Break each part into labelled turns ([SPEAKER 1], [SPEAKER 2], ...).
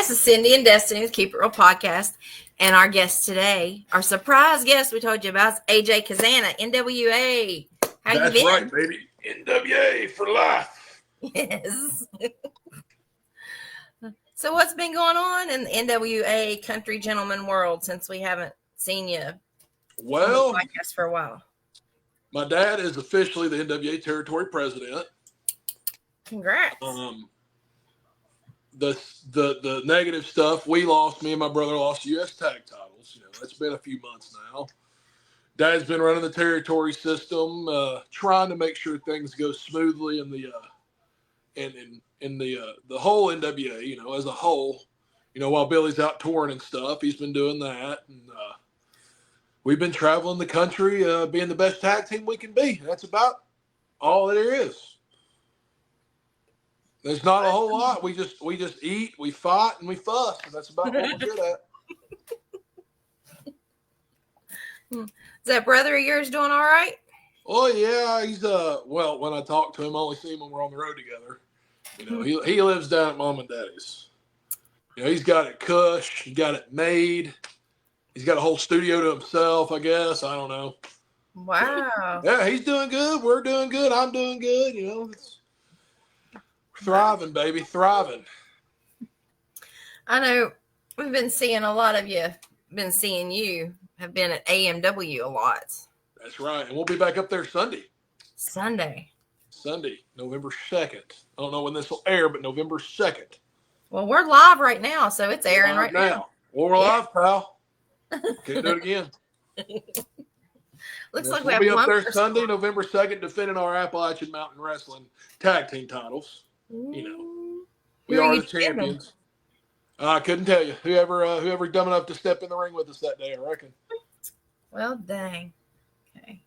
[SPEAKER 1] This is Cindy and Destiny with Keep It Real Podcast. And our guest today, our surprise guest we told you about, is AJ Cazana, NWA. How
[SPEAKER 2] That's
[SPEAKER 1] you been?
[SPEAKER 2] right, baby. NWA for life.
[SPEAKER 1] Yes. So what's been going on in the NWA country gentleman world since we haven't seen you
[SPEAKER 2] Well,
[SPEAKER 1] on the podcast for a while?
[SPEAKER 2] My dad is officially the NWA territory president.
[SPEAKER 1] Congrats.
[SPEAKER 2] The negative stuff, me and my brother lost U.S. tag titles. It's been a few months now. Dad's been running the territory system, trying to make sure things go smoothly in the whole NWA, as a whole. While Billy's out touring and stuff, he's been doing that, and we've been traveling the country, being the best tag team we can be. That's about all there is. There's not a whole lot. We just eat, we fight, and we fuss. And that's about what we're good at.
[SPEAKER 1] Is that brother of yours doing all right?
[SPEAKER 2] Oh yeah, he's well, when I talk to him, I only see him when we're on the road together. He lives down at Mom and Daddy's. He's got it cush, he got it made. He's got a whole studio to himself, I guess. I don't know.
[SPEAKER 1] Wow.
[SPEAKER 2] Yeah, he's doing good. We're doing good. I'm doing good. It's thriving, baby, thriving.
[SPEAKER 1] I know we've been seeing a lot of you. Been seeing you have been at AMW a lot.
[SPEAKER 2] That's right, and we'll be back up there Sunday, November 2nd. I don't know when this will air, but November 2nd.
[SPEAKER 1] Well, we're live right now, so it's airing right now.
[SPEAKER 2] Well, we're live, pal. Can't do it again.
[SPEAKER 1] Looks like
[SPEAKER 2] we'll be up there Sunday, November 2nd, defending our Appalachian Mountain Wrestling tag team titles. We are the champions. I couldn't tell you. Whoever dumb enough to step in the ring with us that day, I reckon.
[SPEAKER 1] Well, dang. Okay.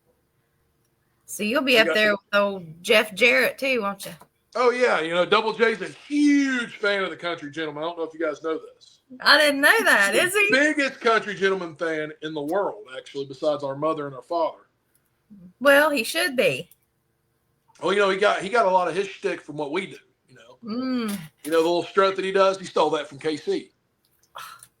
[SPEAKER 1] So you'll be up there with old Jeff Jarrett too, won't you?
[SPEAKER 2] Oh yeah, Double J's a huge fan of the country gentleman. I don't know if you guys know this.
[SPEAKER 1] I didn't know that. Is he?
[SPEAKER 2] Biggest country gentleman fan in the world, actually, besides our mother and our father.
[SPEAKER 1] Well, he should be.
[SPEAKER 2] Oh, he got a lot of his shtick from what we do. The little strut that he does, he stole that from KC.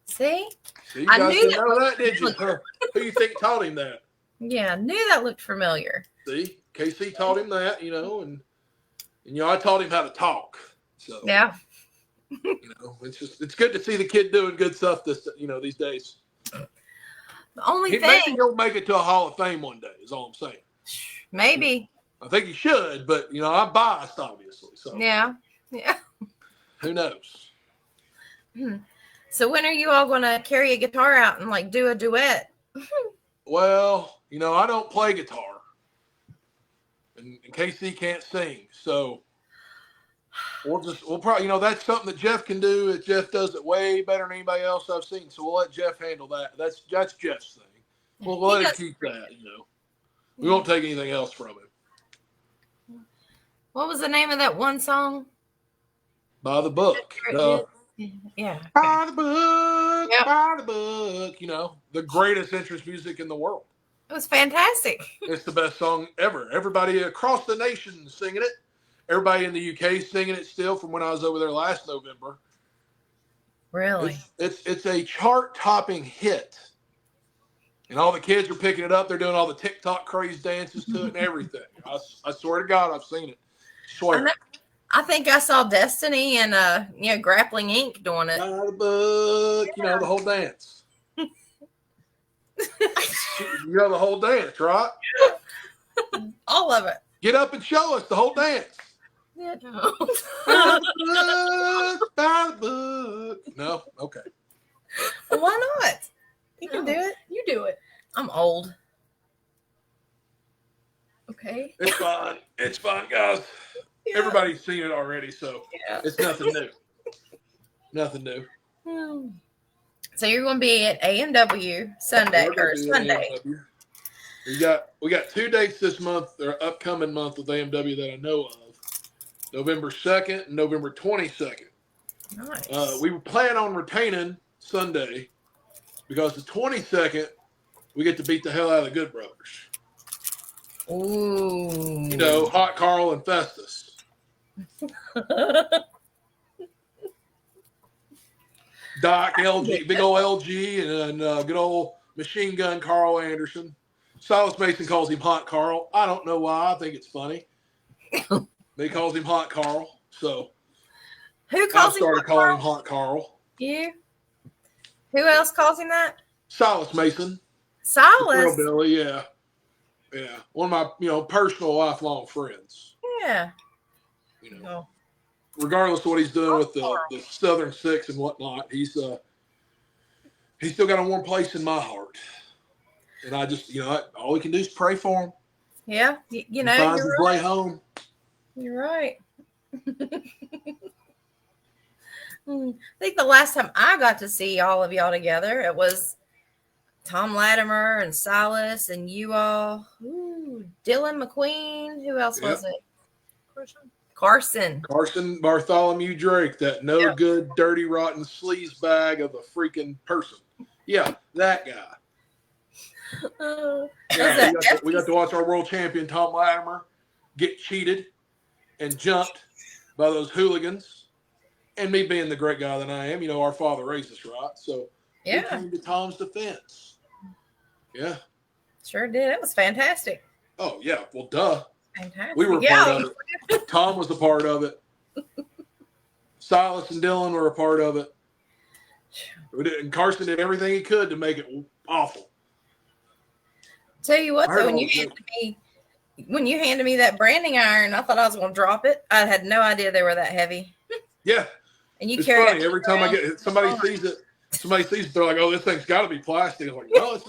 [SPEAKER 1] See?
[SPEAKER 2] You guys didn't know that, did you? Who do you think taught him that?
[SPEAKER 1] Yeah, I knew that looked familiar.
[SPEAKER 2] See, KC taught him that, and I taught him how to talk. So
[SPEAKER 1] yeah,
[SPEAKER 2] it's good to see the kid doing good stuff these days.
[SPEAKER 1] The only thing,
[SPEAKER 2] maybe he'll make it to a Hall of Fame one day. Is all I'm saying.
[SPEAKER 1] Maybe.
[SPEAKER 2] I think he should, but I'm biased, obviously. So
[SPEAKER 1] yeah.
[SPEAKER 2] Who knows?
[SPEAKER 1] So when are you all going to carry a guitar out and do a duet?
[SPEAKER 2] Well, I don't play guitar, and KC can't sing, so we'll probably that's something that Jeff can do. Jeff does it way better than anybody else I've seen, so we'll let Jeff handle that. That's Jeff's thing. We'll let him keep that. We won't take anything else from him.
[SPEAKER 1] What was the name of that one song?
[SPEAKER 2] By the book.
[SPEAKER 1] Yeah. Okay.
[SPEAKER 2] By the book. Yep. By the book. The greatest entrance music in the world.
[SPEAKER 1] It was fantastic.
[SPEAKER 2] It's the best song ever. Everybody across the nation is singing it. Everybody in the UK is singing it still from when I was over there last November.
[SPEAKER 1] Really?
[SPEAKER 2] It's a chart-topping hit. And all the kids are picking it up. They're doing all the TikTok craze dances to it and everything. I swear to God, I've seen it. Swear.
[SPEAKER 1] I think I saw Destiny and Grappling Inc. doing it.
[SPEAKER 2] By the book, the whole dance. The whole dance, right?
[SPEAKER 1] All of it.
[SPEAKER 2] Get up and show us the whole dance.
[SPEAKER 1] Yeah.
[SPEAKER 2] By the book. No? Okay.
[SPEAKER 1] Well, why not? You can do it. You do it. I'm old. Okay.
[SPEAKER 2] It's fun. It's fun, guys. Yeah. Everybody's seen it already, so It's nothing new. Nothing new.
[SPEAKER 1] So you're going to be at AMW Sunday.
[SPEAKER 2] AMW. We got 2 dates this month, or upcoming month with AMW that I know of. November 2nd and November 22nd.
[SPEAKER 1] Nice.
[SPEAKER 2] We plan on retaining Sunday because the 22nd we get to beat the hell out of the Good Brothers.
[SPEAKER 1] Ooh.
[SPEAKER 2] Hot Carl and Festus. Doc, LG, big old LG, and good old machine gun Carl Anderson. Silas Mason calls him Hot Carl. I don't know why. I think it's funny. He calls him Hot Carl. So
[SPEAKER 1] Who
[SPEAKER 2] I
[SPEAKER 1] calls him
[SPEAKER 2] started
[SPEAKER 1] Hot
[SPEAKER 2] calling him
[SPEAKER 1] Carl?
[SPEAKER 2] Hot Carl.
[SPEAKER 1] You? Who else calls him that?
[SPEAKER 2] Silas Mason.
[SPEAKER 1] Silas.
[SPEAKER 2] Billy, yeah. Yeah. One of my, personal lifelong friends.
[SPEAKER 1] Yeah.
[SPEAKER 2] Regardless of what he's doing with the Southern Six and whatnot, he's still got a warm place in my heart. And I just, all we can do is pray for him.
[SPEAKER 1] Yeah,
[SPEAKER 2] finds his way home.
[SPEAKER 1] You're right. I think the last time I got to see all of y'all together, it was Tom Latimer and Silas and you all. Ooh, Dylan McQueen. Who else was it? Carson
[SPEAKER 2] Bartholomew Drake, that good, dirty, rotten sleaze bag of a freaking person. Yeah, that guy. We got to watch our world champion Tom Latimer get cheated and jumped by those hooligans. And me being the great guy that I am, our father raised us right. So we came to Tom's defense. Yeah.
[SPEAKER 1] Sure did. It was fantastic.
[SPEAKER 2] Oh, yeah. Well, duh.
[SPEAKER 1] Fantastic.
[SPEAKER 2] We were part of it. Tom was a part of it. Silas and Dylan were a part of it. And Carson did everything he could to make it awful.
[SPEAKER 1] Tell you what, though, when you handed me that branding iron, I thought I was going to drop it. I had no idea they were that heavy.
[SPEAKER 2] Yeah.
[SPEAKER 1] And you
[SPEAKER 2] it's
[SPEAKER 1] carry
[SPEAKER 2] funny. Every time I get somebody sees it, they're like, "Oh, this thing's got to be plastic." I'm like, "No,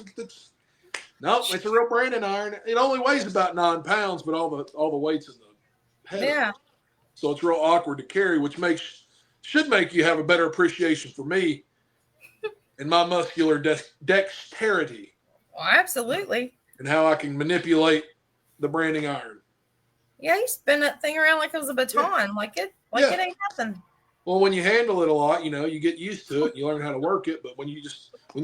[SPEAKER 2] it's a real branding iron. It only weighs about 9 pounds, but all the weight's in the head.
[SPEAKER 1] Yeah.
[SPEAKER 2] So it's real awkward to carry, which should make you have a better appreciation for me and my muscular dexterity.
[SPEAKER 1] Well, absolutely.
[SPEAKER 2] And how I can manipulate the branding iron.
[SPEAKER 1] Yeah, you spin that thing around like it was a baton, it ain't nothing.
[SPEAKER 2] Well, when you handle it a lot, you get used to it. You learn how to work it. But when you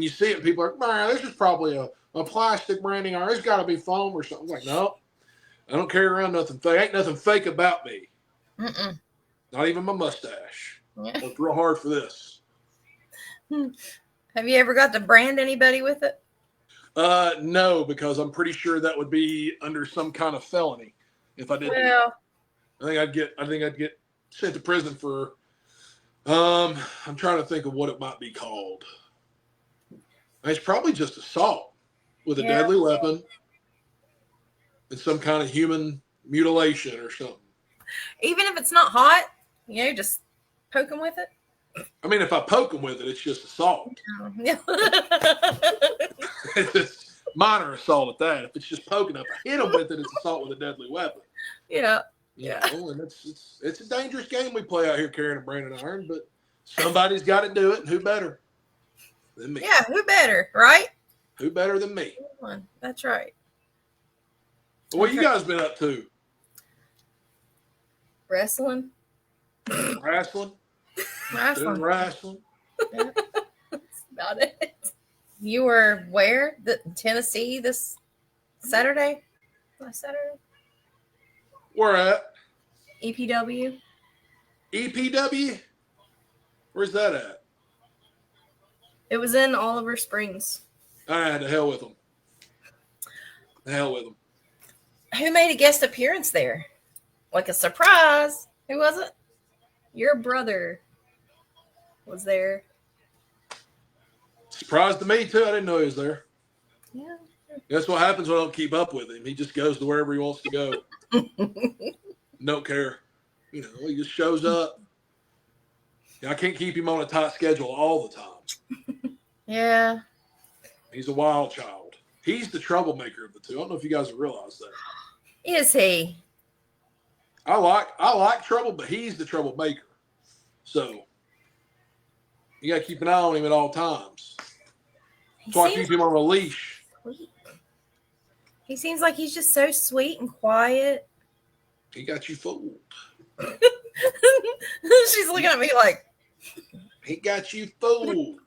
[SPEAKER 2] see it, people are like, "Man, this is probably a plastic branding iron. It's got to be foam or something." I'm like, no, I don't carry around nothing fake. Ain't nothing fake about me.
[SPEAKER 1] Mm-mm.
[SPEAKER 2] Not even my mustache.
[SPEAKER 1] Yeah.
[SPEAKER 2] Worked real hard for this.
[SPEAKER 1] Have you ever got to brand anybody with it?
[SPEAKER 2] No, because I'm pretty sure that would be under some kind of felony if I did.
[SPEAKER 1] Well,
[SPEAKER 2] I think I'd get sent to prison for. I'm trying to think of what it might be called. It's probably just assault with a deadly weapon and some kind of human mutilation or something. Even
[SPEAKER 1] if it's not hot, just poke them with it.
[SPEAKER 2] I mean, if I poke them with it, it's just assault.
[SPEAKER 1] Yeah.
[SPEAKER 2] It's just minor assault at that. If it's just poking up, I hit them with it, it's assault with a deadly weapon.
[SPEAKER 1] Yeah.
[SPEAKER 2] And it's a dangerous game we play out here carrying a branding iron, but somebody's got to do it, and who better than me?
[SPEAKER 1] Yeah, who better, right?
[SPEAKER 2] Who better than me?
[SPEAKER 1] That's right.
[SPEAKER 2] What you guys been up to?
[SPEAKER 1] Wrestling.
[SPEAKER 2] Wrestling.
[SPEAKER 1] Yeah. That's about it. You were where? Tennessee this Saturday? Last Saturday?
[SPEAKER 2] Where at?
[SPEAKER 1] EPW.
[SPEAKER 2] EPW? Where's that at?
[SPEAKER 1] It was in Oliver Springs.
[SPEAKER 2] All right, to hell with them.
[SPEAKER 1] Who made a guest appearance there? Like a surprise. Who was it? Your brother was there.
[SPEAKER 2] Surprised to me, too. I didn't know he was there.
[SPEAKER 1] Yeah.
[SPEAKER 2] That's what happens when I don't keep up with him. He just goes to wherever he wants to go. Don't care. He just shows up. I can't keep him on a tight schedule all the time.
[SPEAKER 1] Yeah.
[SPEAKER 2] He's a wild child. He's the troublemaker of the two. I don't know if you guys have realized that.
[SPEAKER 1] Is he?
[SPEAKER 2] I like trouble, but he's the troublemaker. So you got to keep an eye on him at all times. That's why I keep him on a leash.
[SPEAKER 1] Sweet. He seems like he's just so sweet and quiet.
[SPEAKER 2] He got you fooled.
[SPEAKER 1] She's looking at me like,
[SPEAKER 2] he got you fooled.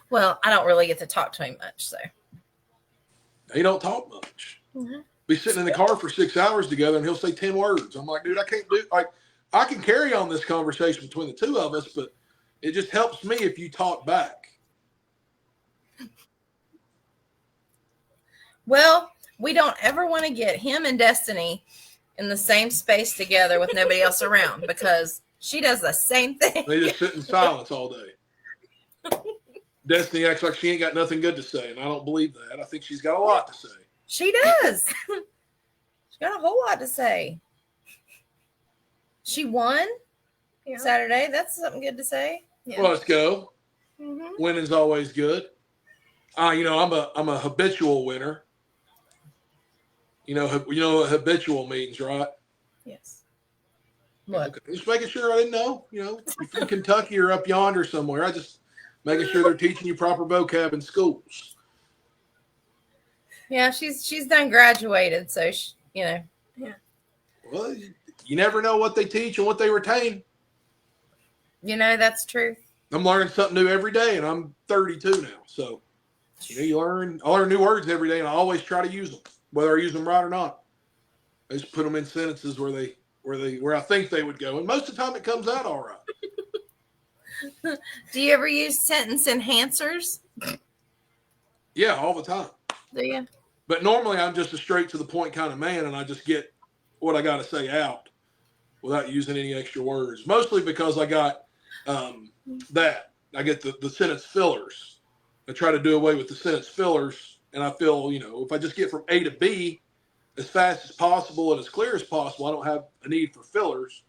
[SPEAKER 1] Well, I don't really get to talk to him much, so.
[SPEAKER 2] He don't talk much.
[SPEAKER 1] Mm-hmm.
[SPEAKER 2] Be sitting in the car for 6 hours together, and he'll say 10 words. I'm like, dude, I can't do. I can carry on this conversation between the two of us, but It just helps me if you talk back.
[SPEAKER 1] Well, we don't ever want to get him and Destiny in the same space together with nobody else around because she does the same thing.
[SPEAKER 2] They just sit in silence all day. Destiny acts like she ain't got nothing good to say, and I don't believe that. I think she's got a lot to say.
[SPEAKER 1] She does. She's got a whole lot to say. She won Saturday. That's something good to say.
[SPEAKER 2] Yeah. Well, let's go. Mm-hmm. Winning's always good. I'm a habitual winner. You know what habitual means, right?
[SPEAKER 1] Yes. What?
[SPEAKER 2] Okay. Just making sure I didn't know. If you're in Kentucky or up yonder somewhere, I just making sure they're teaching you proper vocab in schools.
[SPEAKER 1] Yeah, she's done graduated, so Yeah.
[SPEAKER 2] Well, you never know what they teach and what they retain.
[SPEAKER 1] That's true.
[SPEAKER 2] I'm learning something new every day, and I'm 32 now. So, I learn new words every day, and I always try to use them, whether I use them right or not. I just put them in sentences where I think they would go, and most of the time it comes out all right.
[SPEAKER 1] Do you ever use sentence enhancers?
[SPEAKER 2] Yeah, all the time.
[SPEAKER 1] Do you?
[SPEAKER 2] But normally I'm just a straight to the point kind of man, and I just get what I got to say out without using any extra words. Mostly because I got that. I get the sentence fillers. I try to do away with the sentence fillers, and I feel, if I just get from A to B as fast as possible and as clear as possible, I don't have a need for fillers.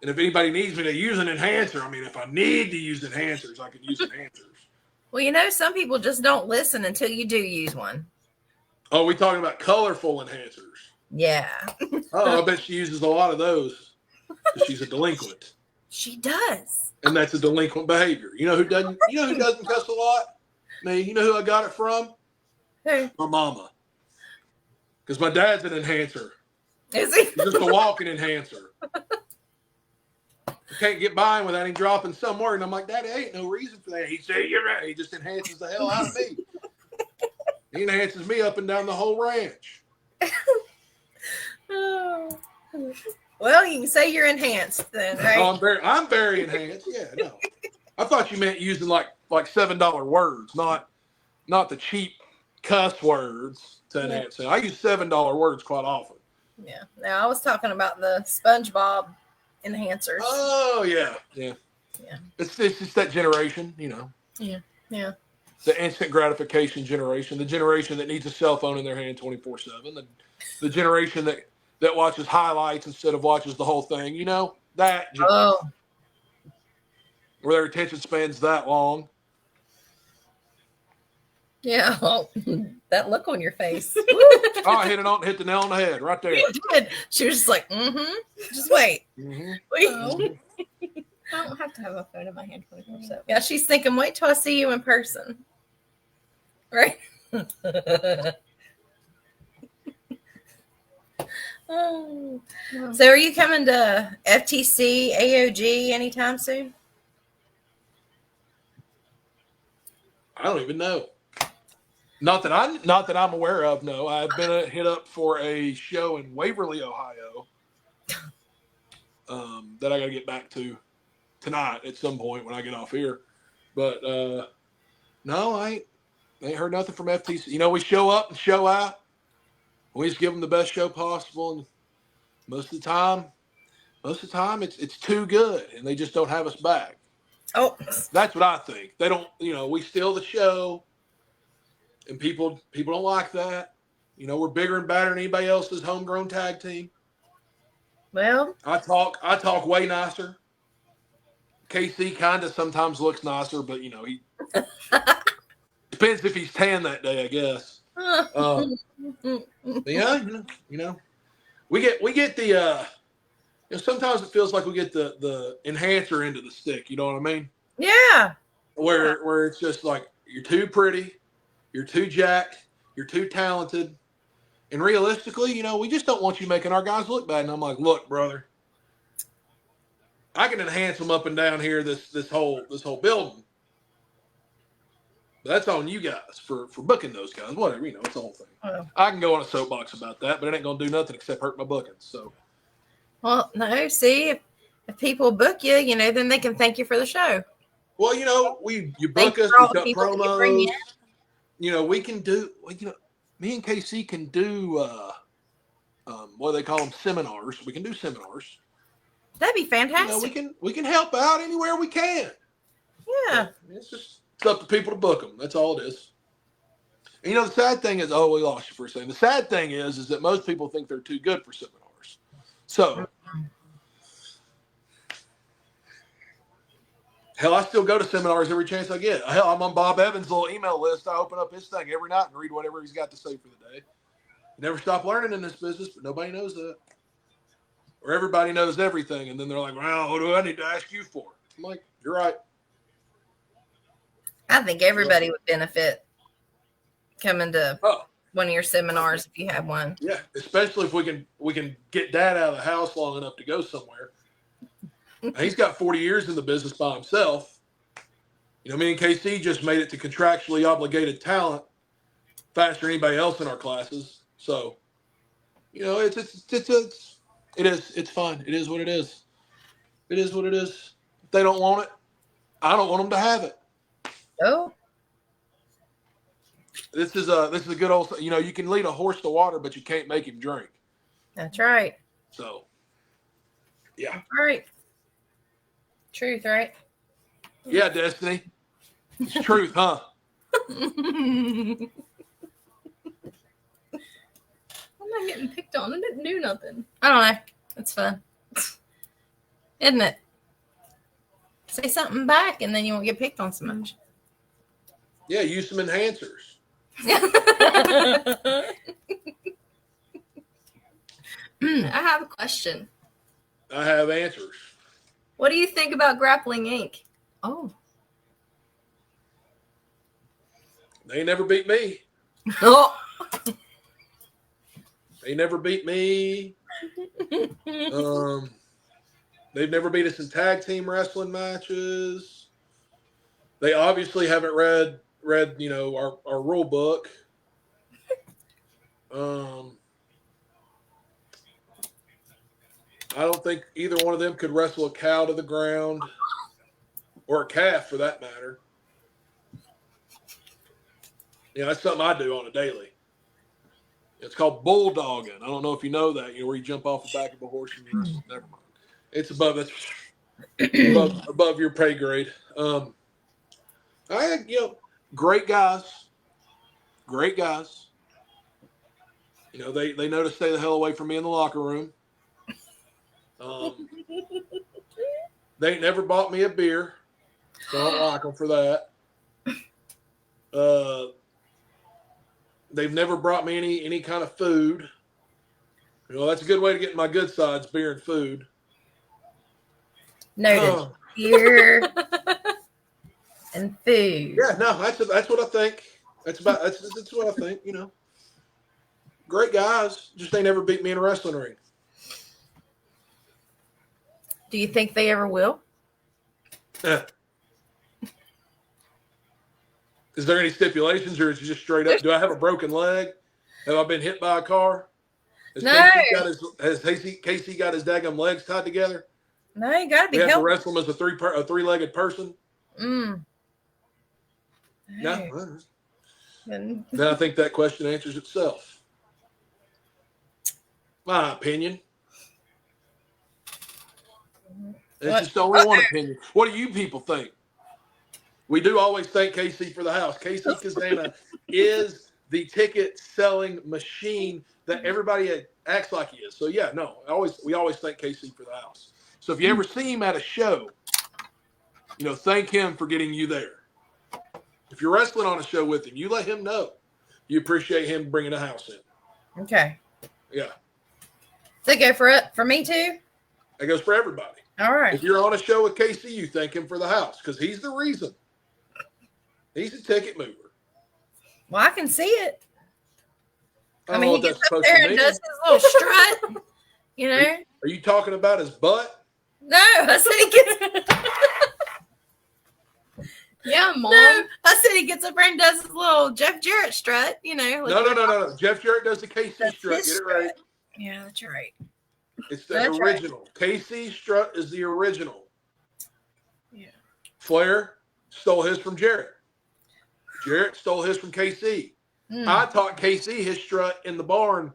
[SPEAKER 2] And if anybody needs me to use an enhancer, if I need to use enhancers, I can use enhancers.
[SPEAKER 1] Well, some people just don't listen until you do use one.
[SPEAKER 2] Oh, we talking about colorful enhancers?
[SPEAKER 1] Yeah.
[SPEAKER 2] Oh, I bet she uses a lot of those. She's a delinquent.
[SPEAKER 1] She does.
[SPEAKER 2] And that's a delinquent behavior. You know who doesn't cuss a lot? Me. You know who I got it from?
[SPEAKER 1] Who?
[SPEAKER 2] My mama. Because my dad's an enhancer.
[SPEAKER 1] Is he?
[SPEAKER 2] He's just a walking enhancer. I can't get by him without him dropping some word. And I'm like, Daddy, ain't no reason for that. He said, you're right. He just enhances the hell out of me. He enhances me up and down the whole ranch.
[SPEAKER 1] Oh. Well, you can say you're enhanced then, right?
[SPEAKER 2] Oh, I'm very enhanced. Yeah, no. I thought you meant using like $7 words, not the cheap cuss words to enhance it. I use $7 words quite often.
[SPEAKER 1] Yeah. Now I was talking about the SpongeBob enhancers.
[SPEAKER 2] Oh yeah. It's just that generation,
[SPEAKER 1] Yeah.
[SPEAKER 2] The instant gratification generation, the generation that needs a cell phone in their hand 24/7, the generation that watches highlights instead of watches the whole thing. That generation, where their attention span's that long.
[SPEAKER 1] Yeah, that look on your face.
[SPEAKER 2] Oh, I hit the nail on the head right there.
[SPEAKER 1] You did. She was just like, just wait.
[SPEAKER 2] Mm-hmm.
[SPEAKER 3] Wait. I don't have to have a phone in my hand 24/7.
[SPEAKER 1] Yeah, she's thinking, wait till I see you in person. Right? Oh. So are you coming to FTC, AOG anytime soon?
[SPEAKER 2] I don't even know. Not that I'm aware of. No, I've been hit up for a show in Waverly, Ohio, that I got to get back to tonight at some point when I get off here. But no, I ain't heard nothing from FTC. We show up and show out. We just give them the best show possible, and most of the time it's too good, and they just don't have us back.
[SPEAKER 1] Oh,
[SPEAKER 2] that's what I think. They don't. We steal the show. And people don't like that. We're bigger and badder than anybody else's homegrown tag team.
[SPEAKER 1] Well,
[SPEAKER 2] I talk way nicer. KC kind of sometimes looks nicer, but he depends if he's tan that day, I guess. But yeah, we get the sometimes it feels like we get the enhancer into the stick. You know what I mean?
[SPEAKER 1] Yeah.
[SPEAKER 2] Where it's just like you're too pretty. You're too jacked. You're too talented. And realistically, we just don't want you making our guys look bad. And I'm like, look, brother, I can enhance them up and down here this whole building. But that's on you guys for booking those guys. Whatever, it's the whole thing.
[SPEAKER 1] Oh.
[SPEAKER 2] I can go on a soapbox about that, but it ain't gonna do nothing except hurt my bookings. So,
[SPEAKER 1] well, no. See, if if people book you, you know, then they can thank you for the show.
[SPEAKER 2] Well, you know, you
[SPEAKER 1] Thank
[SPEAKER 2] book
[SPEAKER 1] you
[SPEAKER 2] us,
[SPEAKER 1] for
[SPEAKER 2] we
[SPEAKER 1] all the
[SPEAKER 2] cut
[SPEAKER 1] people that you bring in.
[SPEAKER 2] promos. You know, we can do. You know, me and KC can do. What do they call them? Seminars. We can do seminars.
[SPEAKER 1] That'd be
[SPEAKER 2] You know,
[SPEAKER 1] fantastic.
[SPEAKER 2] we can help out anywhere we can.
[SPEAKER 1] Yeah.
[SPEAKER 2] It's up to people to book them. That's all it is. And, you know, the sad thing is, oh, we lost you for a second. The sad thing is that most people think they're too good for seminars. So, hell, I still go to seminars every chance I get. Hell, I'm on Bob Evans' little email list. I open up his thing every night and read whatever he's got to say for the day. You never stop learning in this business, but nobody knows that. Or everybody knows everything, and then they're like, well, what do I need to ask you for? I'm like, you're right.
[SPEAKER 1] I think everybody would benefit coming to one of your seminars if you have one.
[SPEAKER 2] Yeah, especially if we can get Dad out of the house long enough to go somewhere. He's got 40 years in the business by himself. You know, me and KC just made it to contractually obligated talent faster than anybody else in our classes. So, you know, it's fun. It is what it is. It is what it is. If they don't want it, I don't want them to have it.
[SPEAKER 1] Oh.
[SPEAKER 2] This is a good old, you know, you can lead a horse to water, but you can't make him drink.
[SPEAKER 1] That's right.
[SPEAKER 2] So, yeah.
[SPEAKER 1] That's right. Truth, right?
[SPEAKER 2] Yeah, Destiny. It's truth, huh?
[SPEAKER 3] I'm not getting picked on. I didn't do nothing.
[SPEAKER 1] I don't know. It's fun. Isn't it? Say something back and then you won't get picked on so much.
[SPEAKER 2] Yeah, use some enhancers.
[SPEAKER 3] I have a question.
[SPEAKER 2] I have answers.
[SPEAKER 3] What do you think about Grappling Inc?
[SPEAKER 1] Oh.
[SPEAKER 2] They never beat me.
[SPEAKER 1] Oh.
[SPEAKER 2] They never beat me. They've never beat us in tag team wrestling matches. They obviously haven't read you know, our rule book. I don't think either one of them could wrestle a cow to the ground, or a calf for that matter. Yeah, that's something I do on a daily. It's called bulldogging. I don't know if you know that. You know, where you jump off the back of a horse and you wrestle. Never mind. It's above your pay grade. I had, you know, great guys. Great guys. You know, they know to stay the hell away from me in the locker room. They ain't never bought me a beer, so I don't like them for that. They've never brought me any kind of food. You know, that's a good way to get my good sides, beer and food.
[SPEAKER 1] Noted. Beer and food.
[SPEAKER 2] Yeah, no, that's what I think. That's what I think. You know, great guys, just they never beat me in a wrestling ring.
[SPEAKER 1] Do you think they ever will?
[SPEAKER 2] Is there any stipulations, or is it just straight up? Do I have a broken leg? Have I been hit by a car? Has
[SPEAKER 1] No.
[SPEAKER 2] Casey got his daggum legs tied together?
[SPEAKER 1] No, you got to be
[SPEAKER 2] We have to
[SPEAKER 1] healthy.
[SPEAKER 2] wrestle him as a three-legged person?
[SPEAKER 1] No.
[SPEAKER 2] Then I think that question answers itself. My opinion. It's just only one opinion. What do you people think? We do always thank KC for the house. KC Cazana is the ticket-selling machine that everybody acts like he is. So, yeah, no, we always thank KC for the house. So if you ever see him at a show, you know, thank him for getting you there. If you're wrestling on a show with him, you let him know you appreciate him bringing the house in.
[SPEAKER 1] Okay.
[SPEAKER 2] Yeah.
[SPEAKER 1] Does it go for me too?
[SPEAKER 2] That goes for everybody.
[SPEAKER 1] All right.
[SPEAKER 2] If you're on a show with KC, you thank him for the house because he's the reason. He's a ticket mover.
[SPEAKER 1] Well, I can see it. I mean, he gets up
[SPEAKER 2] to
[SPEAKER 1] there and does his little strut. You know?
[SPEAKER 2] Are you talking about his butt?
[SPEAKER 1] No, I said he gets.
[SPEAKER 3] Yeah, Mom.
[SPEAKER 1] No, I said he gets up there and does his little Jeff Jarrett strut. You know?
[SPEAKER 2] No. Jeff Jarrett does the KC strut. Get it right.
[SPEAKER 1] Yeah, that's right.
[SPEAKER 2] It's the
[SPEAKER 1] That's right.
[SPEAKER 2] original. KC strut is the original.
[SPEAKER 3] Yeah.
[SPEAKER 2] Flair stole his from Jarrett. Jarrett stole his from KC. I taught KC his strut in the barn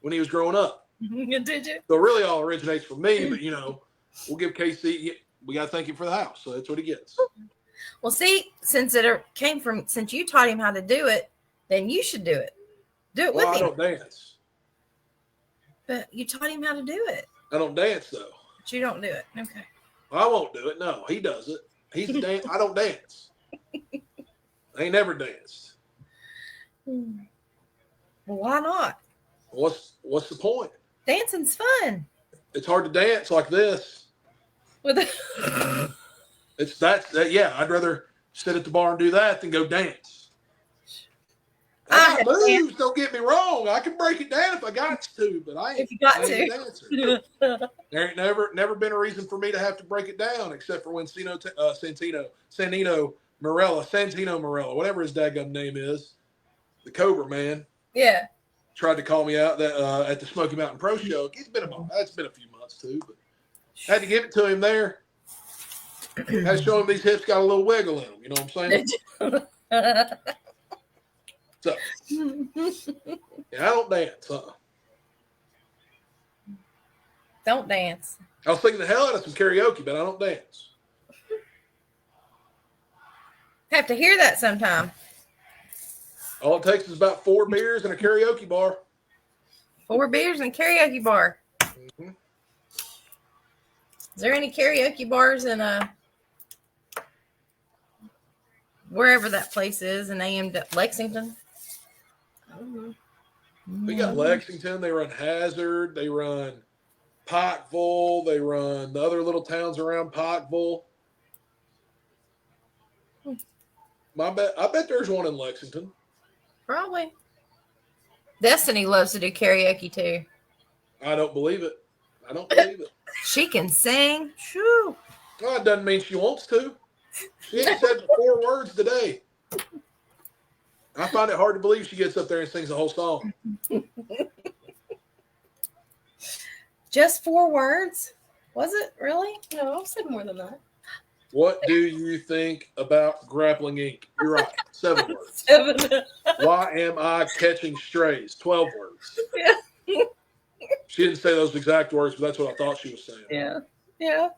[SPEAKER 2] when he was growing up.
[SPEAKER 3] Did you?
[SPEAKER 2] So really all originates from me, but we'll give KC, we got to thank him for the house. So that's what he gets.
[SPEAKER 1] Well, see, since you taught him how to do it, then you should do it. Do it with
[SPEAKER 2] Well, I
[SPEAKER 1] him.
[SPEAKER 2] don't dance.
[SPEAKER 1] But you taught him how to do it.
[SPEAKER 2] I don't dance, though.
[SPEAKER 1] But you don't do it. Okay.
[SPEAKER 2] I won't do it. No, he does it. He's dance. I don't dance. I ain't never danced.
[SPEAKER 1] Well, why not?
[SPEAKER 2] What's the point?
[SPEAKER 1] Dancing's fun.
[SPEAKER 2] It's hard to dance like this. Yeah, I'd rather sit at the bar and do that than go dance. I got moves, don't get me wrong. I can break it down if I got to, but I ain't, a dancer. There ain't never been a reason for me to have to break it down, except for when Santino Morella, whatever his dadgum name is, the Cobra man.
[SPEAKER 1] Yeah.
[SPEAKER 2] Tried to call me out that at the Smoky Mountain Pro Show. It's been a few months too, but had to give it to him there. Had to show him these hips got a little wiggle in them. You know what I'm saying? So, yeah, I don't dance.
[SPEAKER 1] Don't dance.
[SPEAKER 2] I was thinking the hell out of some karaoke, but I don't dance.
[SPEAKER 1] Have to hear that sometime.
[SPEAKER 2] All it takes is about 4 beers and a karaoke bar.
[SPEAKER 1] 4 beers and a karaoke bar.
[SPEAKER 2] Mm-hmm.
[SPEAKER 1] Is there any karaoke bars in wherever that place is in Lexington?
[SPEAKER 2] We got Lexington. They run Hazard. They run Pikeville. They run the other little towns around Pikeville. I bet there's one in Lexington.
[SPEAKER 1] Probably. Destiny loves to do karaoke too.
[SPEAKER 2] I don't believe it.
[SPEAKER 1] She can sing. Shoo.
[SPEAKER 2] Well, it doesn't mean she wants to. She ain't said 4 words today. I find it hard to believe she gets up there and sings the whole song.
[SPEAKER 1] Just 4 words? Was it really?
[SPEAKER 3] No, I've said more than that.
[SPEAKER 2] What do you think about Grappling Inc? You're right. 7 words.
[SPEAKER 1] 7.
[SPEAKER 2] Why am I catching strays? 12 words.
[SPEAKER 1] Yeah.
[SPEAKER 2] She didn't say those exact words, but that's what I thought she was saying.
[SPEAKER 1] Yeah. Yeah.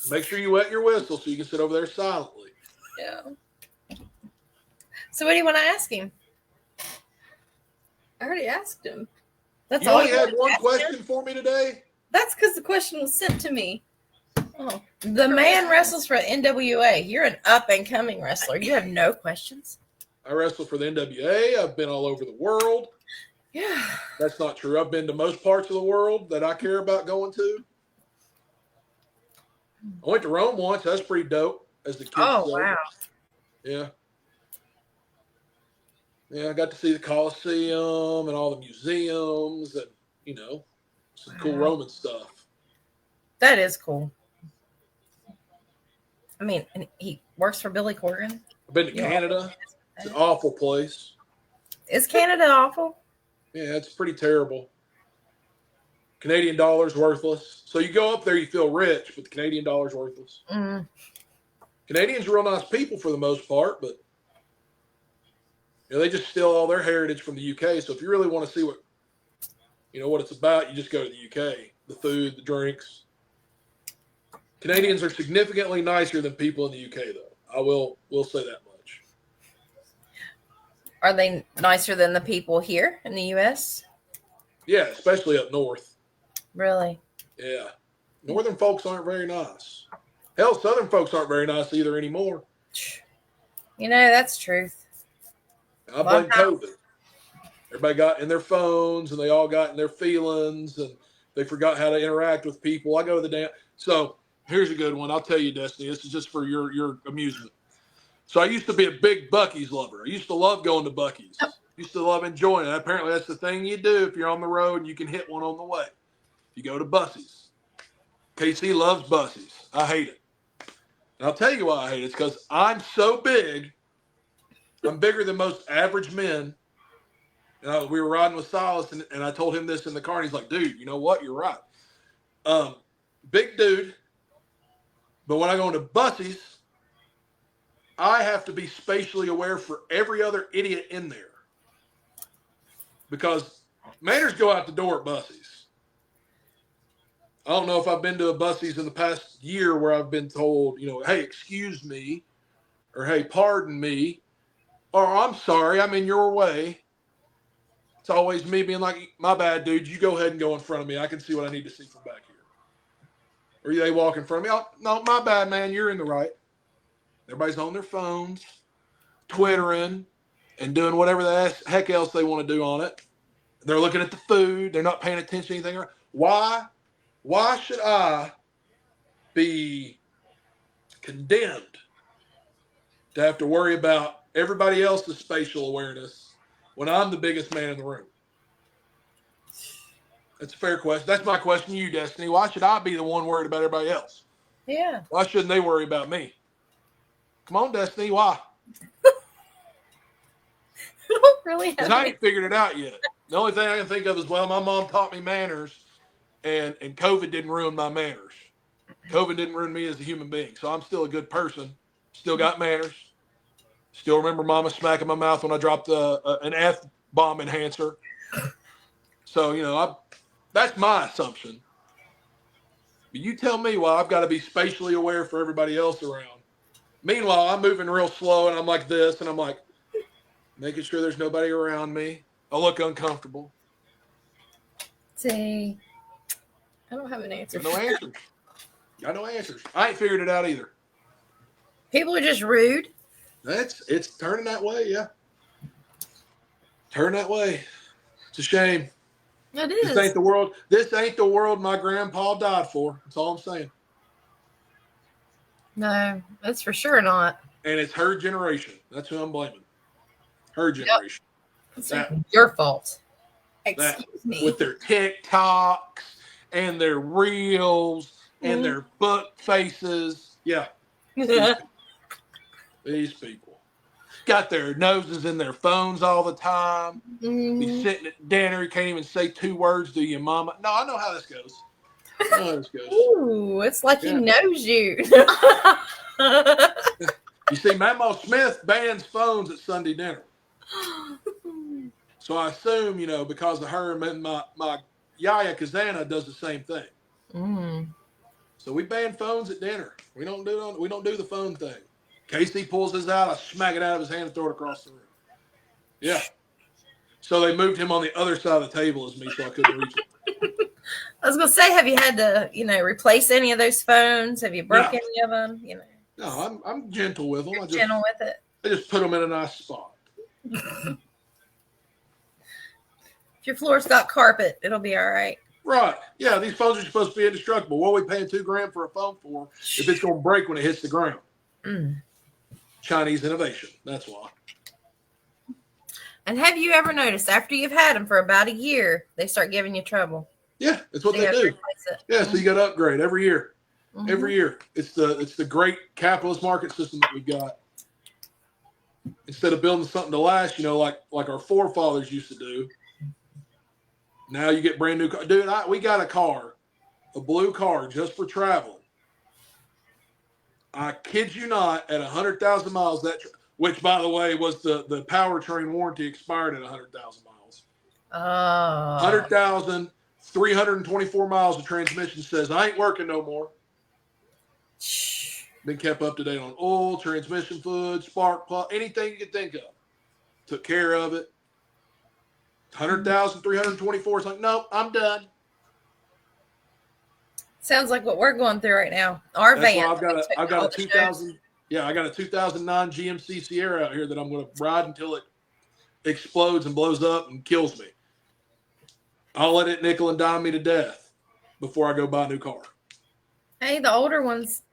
[SPEAKER 2] Make sure you wet your whistle so you can sit over there silently.
[SPEAKER 1] Yeah. So what do you want to ask him?
[SPEAKER 3] I already asked him.
[SPEAKER 1] That's
[SPEAKER 2] You
[SPEAKER 1] all
[SPEAKER 2] only
[SPEAKER 1] you
[SPEAKER 2] had
[SPEAKER 1] want to
[SPEAKER 2] one
[SPEAKER 1] ask
[SPEAKER 2] question
[SPEAKER 1] him?
[SPEAKER 2] for me today?
[SPEAKER 3] That's because the question was sent to me.
[SPEAKER 1] Oh. The man wrestles for NWA. You're an up-and-coming wrestler. You have no questions.
[SPEAKER 2] I wrestle for the NWA. I've been all over the world.
[SPEAKER 1] Yeah.
[SPEAKER 2] That's not true. I've been to most parts of the world that I care about going to. I went to Rome once. That's pretty dope. As the kids
[SPEAKER 1] Oh,
[SPEAKER 2] say.
[SPEAKER 1] wow.
[SPEAKER 2] Yeah. Yeah, I got to see the Colosseum and all the museums and, some cool Roman stuff.
[SPEAKER 1] That is cool. I mean, and he works for Billy Corgan.
[SPEAKER 2] I've been to Canada. It's an awful place.
[SPEAKER 1] Is Canada awful?
[SPEAKER 2] Yeah, it's pretty terrible. Canadian dollar's worthless. So you go up there, you feel rich, but the Canadian dollar's worthless.
[SPEAKER 1] Mm.
[SPEAKER 2] Canadians are real nice people for the most part, but they just steal all their heritage from the UK. So if you really want to see what it's about, you just go to the UK. The food, the drinks. Canadians are significantly nicer than people in the UK, though. I will say that much.
[SPEAKER 1] Are they nicer than the people here in the U.S.?
[SPEAKER 2] Yeah, especially up north.
[SPEAKER 1] Really?
[SPEAKER 2] Yeah. Northern folks aren't very nice. Hell, Southern folks aren't very nice either anymore.
[SPEAKER 1] That's truth.
[SPEAKER 2] I blame COVID. Everybody got in their phones and they all got in their feelings and they forgot how to interact with people. I go to the damn. So here's a good one. I'll tell you, Destiny. This is just for your amusement. So I used to be a big Buc-ee's lover. I used to love going to Buc-ee's. Used to love enjoying it. Apparently, that's the thing you do if you're on the road and you can hit one on the way. You go to Buc-ee's. KC loves Buc-ee's. I hate it. And I'll tell you why I hate it. It's because I'm so big. I'm bigger than most average men. We were riding with Silas, and I told him this in the car, and he's like, dude, you know what? You're right. Big dude, but when I go into buses, I have to be spatially aware for every other idiot in there. Because manners go out the door at buses. I don't know if I've been to a buses in the past year where I've been told, hey, excuse me, or hey, pardon me, or I'm sorry, I'm in your way. It's always me being like, my bad, dude, you go ahead and go in front of me. I can see what I need to see from back here. Or they walk in front of me. Oh, no, my bad, man, you're in the right. Everybody's on their phones, Twittering, and doing whatever the heck else they want to do on it. They're looking at the food. They're not paying attention to anything. Why should I be condemned to have to worry about everybody else's spatial awareness when I'm the biggest man in the room? That's a fair question. That's my question to you, Destiny. Why should I be the one worried about everybody else?
[SPEAKER 1] Yeah.
[SPEAKER 2] Why shouldn't they worry about me? Come on, Destiny. Why?
[SPEAKER 3] I don't really have
[SPEAKER 2] Because I ain't figured it out yet. The only thing I can think of is, well, my mom taught me manners, and COVID didn't ruin my manners. COVID didn't ruin me as a human being. So I'm still a good person. Still got manners. Still remember mama smacking my mouth when I dropped an F-bomb enhancer. So, that's my assumption. But you tell me why I've got to be spatially aware for everybody else around. Meanwhile, I'm moving real slow, and I'm like this, and I'm like making sure there's nobody around me. I look uncomfortable.
[SPEAKER 3] See, I don't have an answer.
[SPEAKER 2] Got no answers. Got no answers. I ain't figured it out either.
[SPEAKER 1] People are just rude.
[SPEAKER 2] It's turning that way, yeah. Turn that way. It's a shame.
[SPEAKER 1] It is.
[SPEAKER 2] This ain't the world. This ain't the world my grandpa died for. That's all I'm saying.
[SPEAKER 1] No, that's for sure not.
[SPEAKER 2] And it's her generation. That's who I'm blaming. Her generation.
[SPEAKER 1] It's
[SPEAKER 2] That-
[SPEAKER 1] your fault.
[SPEAKER 3] Excuse me.
[SPEAKER 2] With their TikToks and their reels and their book faces. Yeah. These people got their noses in their phones all the time. Be sitting at dinner, can't even say 2 words to your mama. No, I know how this goes.
[SPEAKER 1] Ooh, it's like he knows you.
[SPEAKER 2] You see, Mamo Smith bans phones at Sunday dinner. So I assume, because of her, and my AJ Cazana does the same thing. So we ban phones at dinner. We don't do the phone thing. Casey pulls his out, I smack it out of his hand and throw it across the room. Yeah. So they moved him on the other side of the table as me, so I couldn't reach him.
[SPEAKER 1] I was gonna say, have you had to, replace any of those phones? Have you broke any of them?
[SPEAKER 2] No, I'm gentle with them.
[SPEAKER 1] Gentle with it.
[SPEAKER 2] I just put them in a nice spot.
[SPEAKER 1] If your floor's got carpet, it'll be all right.
[SPEAKER 2] Right. Yeah, these phones are supposed to be indestructible. What are we paying $2,000 for a phone for if it's going to break when it hits the ground? Chinese innovation. That's why.
[SPEAKER 1] And have you ever noticed after you've had them for about a year, they start giving you trouble?
[SPEAKER 2] Yeah, that's what they do. Yeah, so you got to upgrade every year. Every year. It's the great capitalist market system that we've got. Instead of building something to last, like our forefathers used to do. Now you get brand new car. Dude, we got a car, a blue car just for traveling. I kid you not, at 100,000 miles, which, by the way, was the powertrain warranty expired at 100,000 miles. 100,000, 324 miles of transmission says, I ain't working no more. Been kept up to date on oil, transmission fluid, spark plug, anything you could think of. Took care of it. 100,000, 324. It's like, nope, I'm done.
[SPEAKER 1] Sounds like what we're going through right now. Our
[SPEAKER 2] That's
[SPEAKER 1] van.
[SPEAKER 2] why I've got a 2000. Yeah, I got a 2009 GMC Sierra out here that I'm going to ride until it explodes and blows up and kills me. I'll let it nickel and dime me to death before I go buy a new car.
[SPEAKER 1] Hey, the older ones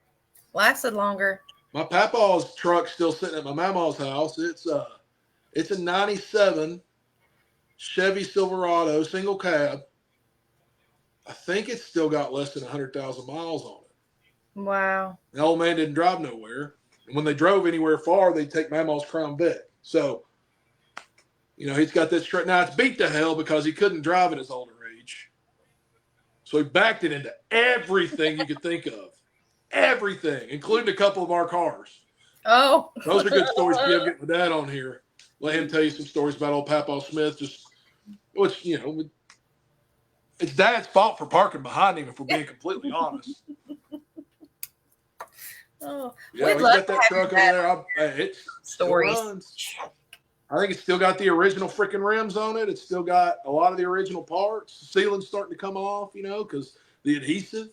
[SPEAKER 1] lasted longer.
[SPEAKER 2] My papa's truck's still sitting at my mama's house. It's a 97 Chevy Silverado single cab. I think it's still got less than 100,000 miles on it.
[SPEAKER 1] Wow.
[SPEAKER 2] The old man didn't drive nowhere. And when they drove anywhere far, they'd take Mama's Crown Vic. So, He's got this straight. Now it's beat to hell because he couldn't drive at his older age. So he backed it into everything you could think of. Everything, including a couple of our cars.
[SPEAKER 1] Oh.
[SPEAKER 2] Those are good stories to get my dad on here. Let him tell you some stories about old Papaw Smith. It's Dad's fault for parking behind him, if we're being completely honest.
[SPEAKER 1] Oh,
[SPEAKER 2] yeah, he's got that truck over there. It still runs. I think it's still got the original freaking rims on it. It's still got a lot of the original parts. The ceiling's starting to come off, because the adhesive.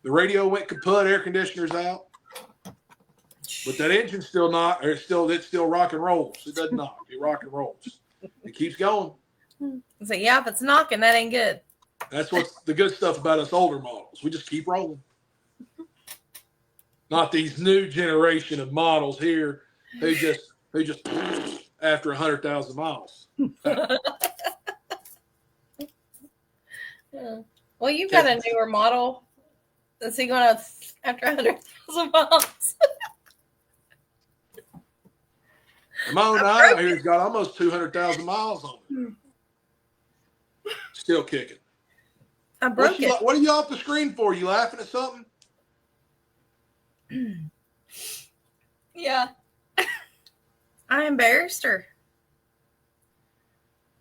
[SPEAKER 2] The radio went kaput, air conditioner's out. But that engine's still not, or it's still rock and rolls. It doesn't knock. It rock and rolls. It keeps going.
[SPEAKER 1] So yeah, if it's knocking, that ain't good.
[SPEAKER 2] That's what's the good stuff about us older models. We just keep rolling. Not these new generation of models here who just after 100,000 miles.
[SPEAKER 1] Yeah. Well, you've got a newer model. Is he going to after 100,000 miles?
[SPEAKER 2] My own nine out here has got almost 200,000 miles on it. Still kicking.
[SPEAKER 1] I broke it.
[SPEAKER 2] What are you off the screen for? You laughing at something?
[SPEAKER 3] Yeah.
[SPEAKER 1] I embarrassed her.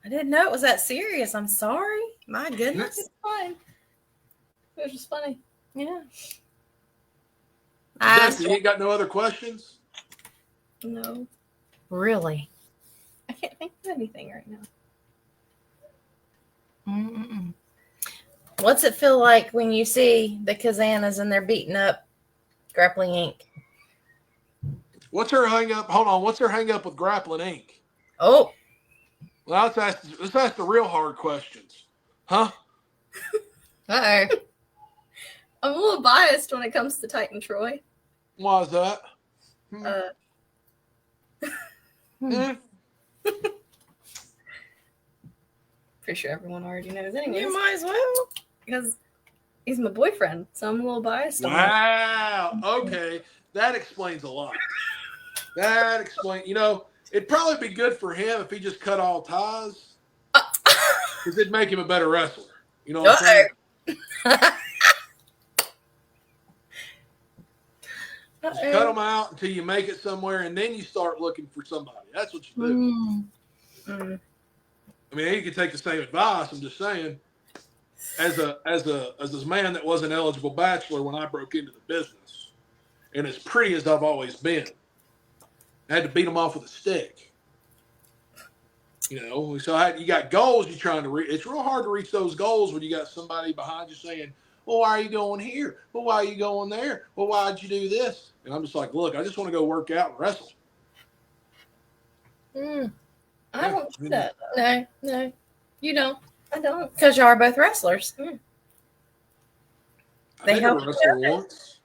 [SPEAKER 1] I didn't know it was that serious. I'm sorry. My goodness.
[SPEAKER 3] It's fine. It was just funny.
[SPEAKER 1] Yeah.
[SPEAKER 2] You ain't got no other questions?
[SPEAKER 3] No.
[SPEAKER 1] Really?
[SPEAKER 3] I can't think of anything right now.
[SPEAKER 1] Mm-mm. What's it feel like when you see the Cazanas and they're beating up Grappling Inc.?
[SPEAKER 2] What's her hang up? Hold on. What's her hang up with Grappling Inc.?
[SPEAKER 1] Oh.
[SPEAKER 2] Well, let's ask the real hard questions. Huh?
[SPEAKER 1] Uh-oh.
[SPEAKER 3] I'm a little biased when it comes to Titan Troy.
[SPEAKER 2] Why is that?
[SPEAKER 3] Pretty sure everyone already knows anyways.
[SPEAKER 1] You might as well.
[SPEAKER 3] Because he's my boyfriend, so I'm a little biased.
[SPEAKER 2] Wow. Okay. That explains a lot. That explains, it'd probably be good for him if he just cut all ties. Because it'd make him a better wrestler. You know what I'm saying? Just cut them out until you make it somewhere, and then you start looking for somebody. That's what you do. I mean, you could take the same advice. I'm just saying, as this man that was an eligible bachelor when I broke into the business, and as pretty as I've always been, I had to beat them off with a stick. So you got goals you're trying to reach. It's real hard to reach those goals when you got somebody behind you saying, well, why are you going here? Well, why are you going there? Well, why'd you do this? And I'm just like, look, I just want to go work out and wrestle.
[SPEAKER 3] I don't do that.
[SPEAKER 1] No, you don't.
[SPEAKER 3] I don't.
[SPEAKER 1] Because you are both wrestlers.
[SPEAKER 2] They help each other. Once.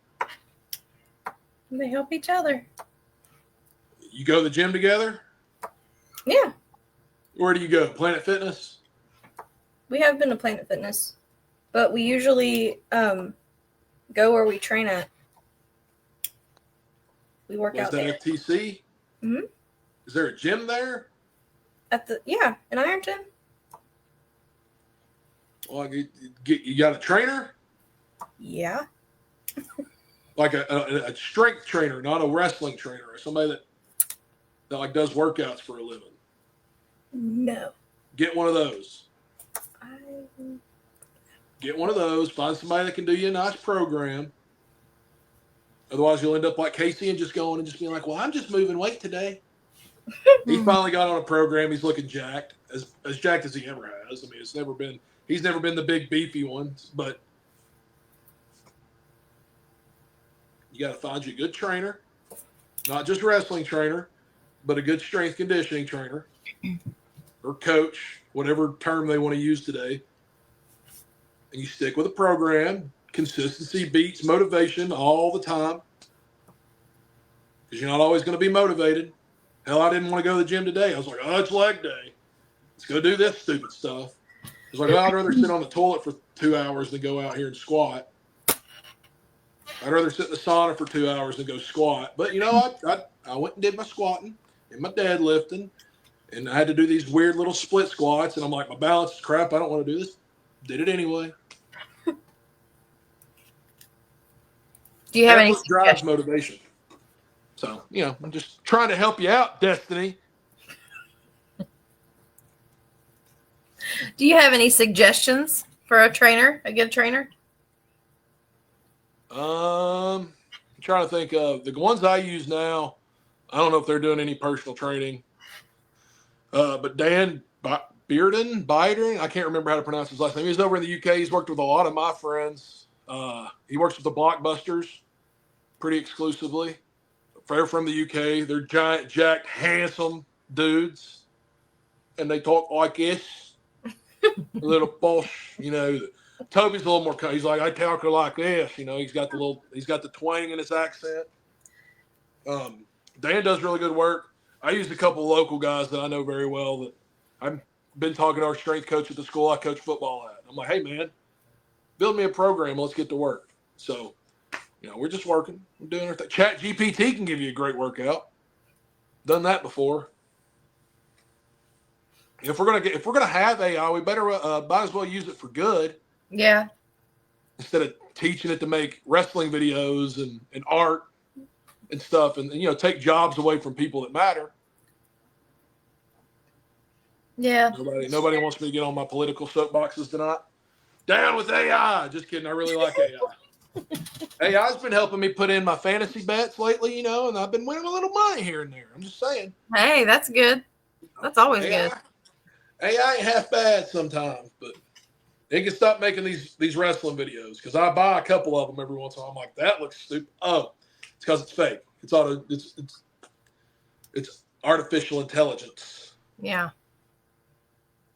[SPEAKER 1] They help each other.
[SPEAKER 2] You go to the gym together?
[SPEAKER 1] Yeah.
[SPEAKER 2] Where do you go? Planet Fitness?
[SPEAKER 3] We have been to Planet Fitness, but we usually go where we train at. We work out there.
[SPEAKER 2] Is that FTC?
[SPEAKER 3] Mm-hmm.
[SPEAKER 2] Is there a gym there?
[SPEAKER 3] In Ironton.
[SPEAKER 2] Well, you got a trainer?
[SPEAKER 3] Yeah.
[SPEAKER 2] Like a strength trainer, not a wrestling trainer, or somebody that like does workouts for a living.
[SPEAKER 3] No.
[SPEAKER 2] Get one of those. Get one of those. Find somebody that can do you a nice program. Otherwise, you'll end up like Casey and just going and just being like, well, I'm just moving weight today. He finally got on a program. He's looking jacked, as jacked as he ever has. I mean, he's never been the big beefy one, but you got to find you a good trainer, not just a wrestling trainer, but a good strength conditioning trainer or coach, whatever term they want to use today. And you stick with a program. Consistency beats motivation all the time because you're not always going to be motivated. Hell, I didn't want to go to the gym today. I was like, oh, it's leg day. Let's go do this stupid stuff. I was like, oh, I'd rather sit on the toilet for 2 hours than go out here and squat. I'd rather sit in the sauna for 2 hours than go squat. But, I went and did my squatting and my deadlifting And I had to do these weird little split squats, and I'm like, my balance is crap. I don't want to do this. Did it anyway.
[SPEAKER 1] Do you have any
[SPEAKER 2] Effort drives
[SPEAKER 1] suggestions?
[SPEAKER 2] motivation. So, I'm just trying to help you out, Destiny.
[SPEAKER 1] Do you have any suggestions for a good trainer?
[SPEAKER 2] I'm trying to think of the ones I use now. I don't know if they're doing any personal training. But Dan Biden, I can't remember how to pronounce his last name. He's over in the UK. He's worked with a lot of my friends. He works with the Blockbusters pretty exclusively. They're from the UK. They're giant, jacked, handsome dudes. And they talk like this. A little bosh, Toby's a little more, he's like, I talk like this. He's got the twang in his accent. Dan does really good work. I use a couple of local guys that I know very well that I've been talking to our strength coach at the school I coach football at. I'm like, hey, man, build me a program. Let's get to work. So, we're just working. We're doing our thing. Chat GPT can give you a great workout. Done that before. If we're gonna have AI, we better might as well use it for good.
[SPEAKER 1] Yeah.
[SPEAKER 2] Instead of teaching it to make wrestling videos and art and stuff, and take jobs away from people that matter.
[SPEAKER 1] Yeah.
[SPEAKER 2] Nobody wants me to get on my political soapboxes tonight. Down with AI. Just kidding. I really like AI. AI's been helping me put in my fantasy bets lately, and I've been winning a little money here and there. I'm just saying.
[SPEAKER 1] Hey, that's good. That's always good.
[SPEAKER 2] AI ain't half bad sometimes, but they can stop making these wrestling videos because I buy a couple of them every once in a while. I'm like, that looks stupid. Oh, it's because it's fake. It's artificial intelligence.
[SPEAKER 1] Yeah.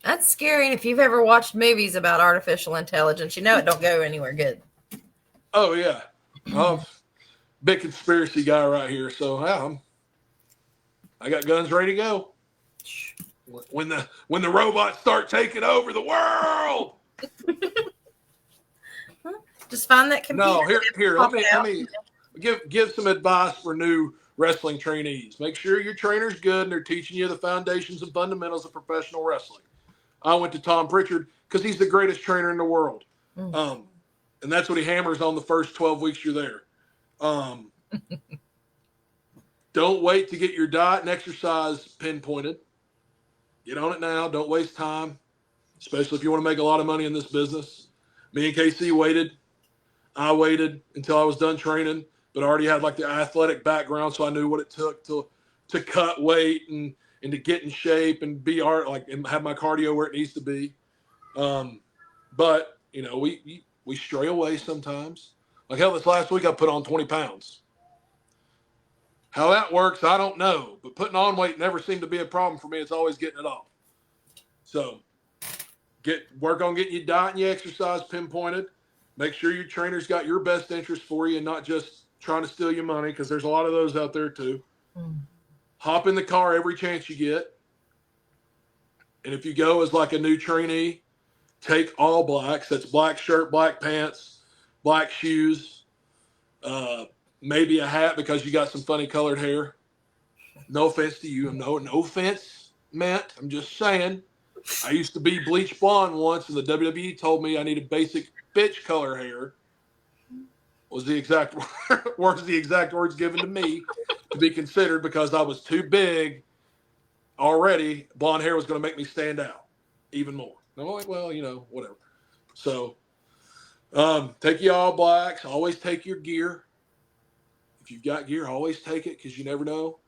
[SPEAKER 1] That's scary. And if you've ever watched movies about artificial intelligence, it don't go anywhere good.
[SPEAKER 2] Oh yeah, big conspiracy guy right here. So yeah, I got guns ready to go. When the robots start taking over the world.
[SPEAKER 1] Just find that computer.
[SPEAKER 2] No, here. Let me give some advice for new wrestling trainees. Make sure your trainer's good and they're teaching you the foundations and fundamentals of professional wrestling. I went to Tom Pritchard because he's the greatest trainer in the world. And that's what he hammers on the first 12 weeks you're there. Don't wait to get your diet and exercise pinpointed. Get on it now. Don't waste time, especially if you want to make a lot of money in this business. Me and KC waited. I waited until I was done training, but I already had like the athletic background, so I knew what it took to cut weight and to get in shape and be and have my cardio where it needs to be. But we stray away sometimes. Like hell, this last week I put on 20 pounds. How that works, I don't know. But putting on weight never seemed to be a problem for me. It's always getting it off. So work on getting your diet and your exercise pinpointed. Make sure your trainer's got your best interest for you and not just trying to steal your money, because there's a lot of those out there too. Hop in the car every chance you get. And if you go as like a new trainee, take all blacks. That's black shirt, black pants, black shoes, maybe a hat because you got some funny colored hair. No offense to you. No offense meant. I'm just saying. I used to be bleach blonde once, and the WWE told me I needed basic bitch color hair. Was the exact words given to me to be considered, because I was too big already. Blonde hair was going to make me stand out even more. And I'm like, well, whatever. So take your all blacks. Always take your gear. If you've got gear, always take it, because you never know.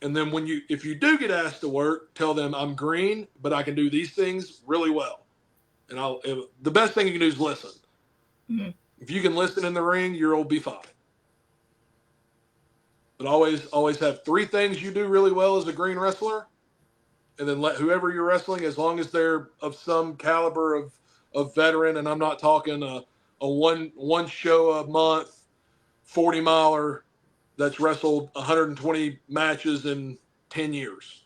[SPEAKER 2] And then if you do get asked to work, tell them I'm green, but I can do these things really well. And the best thing you can do is listen. Mm-hmm. If you can listen in the ring, you'll be fine. But always have 3 things you do really well as a green wrestler, and then let whoever you're wrestling, as long as they're of some caliber of veteran, and I'm not talking a one show a month 40-miler that's wrestled 120 matches in 10 years.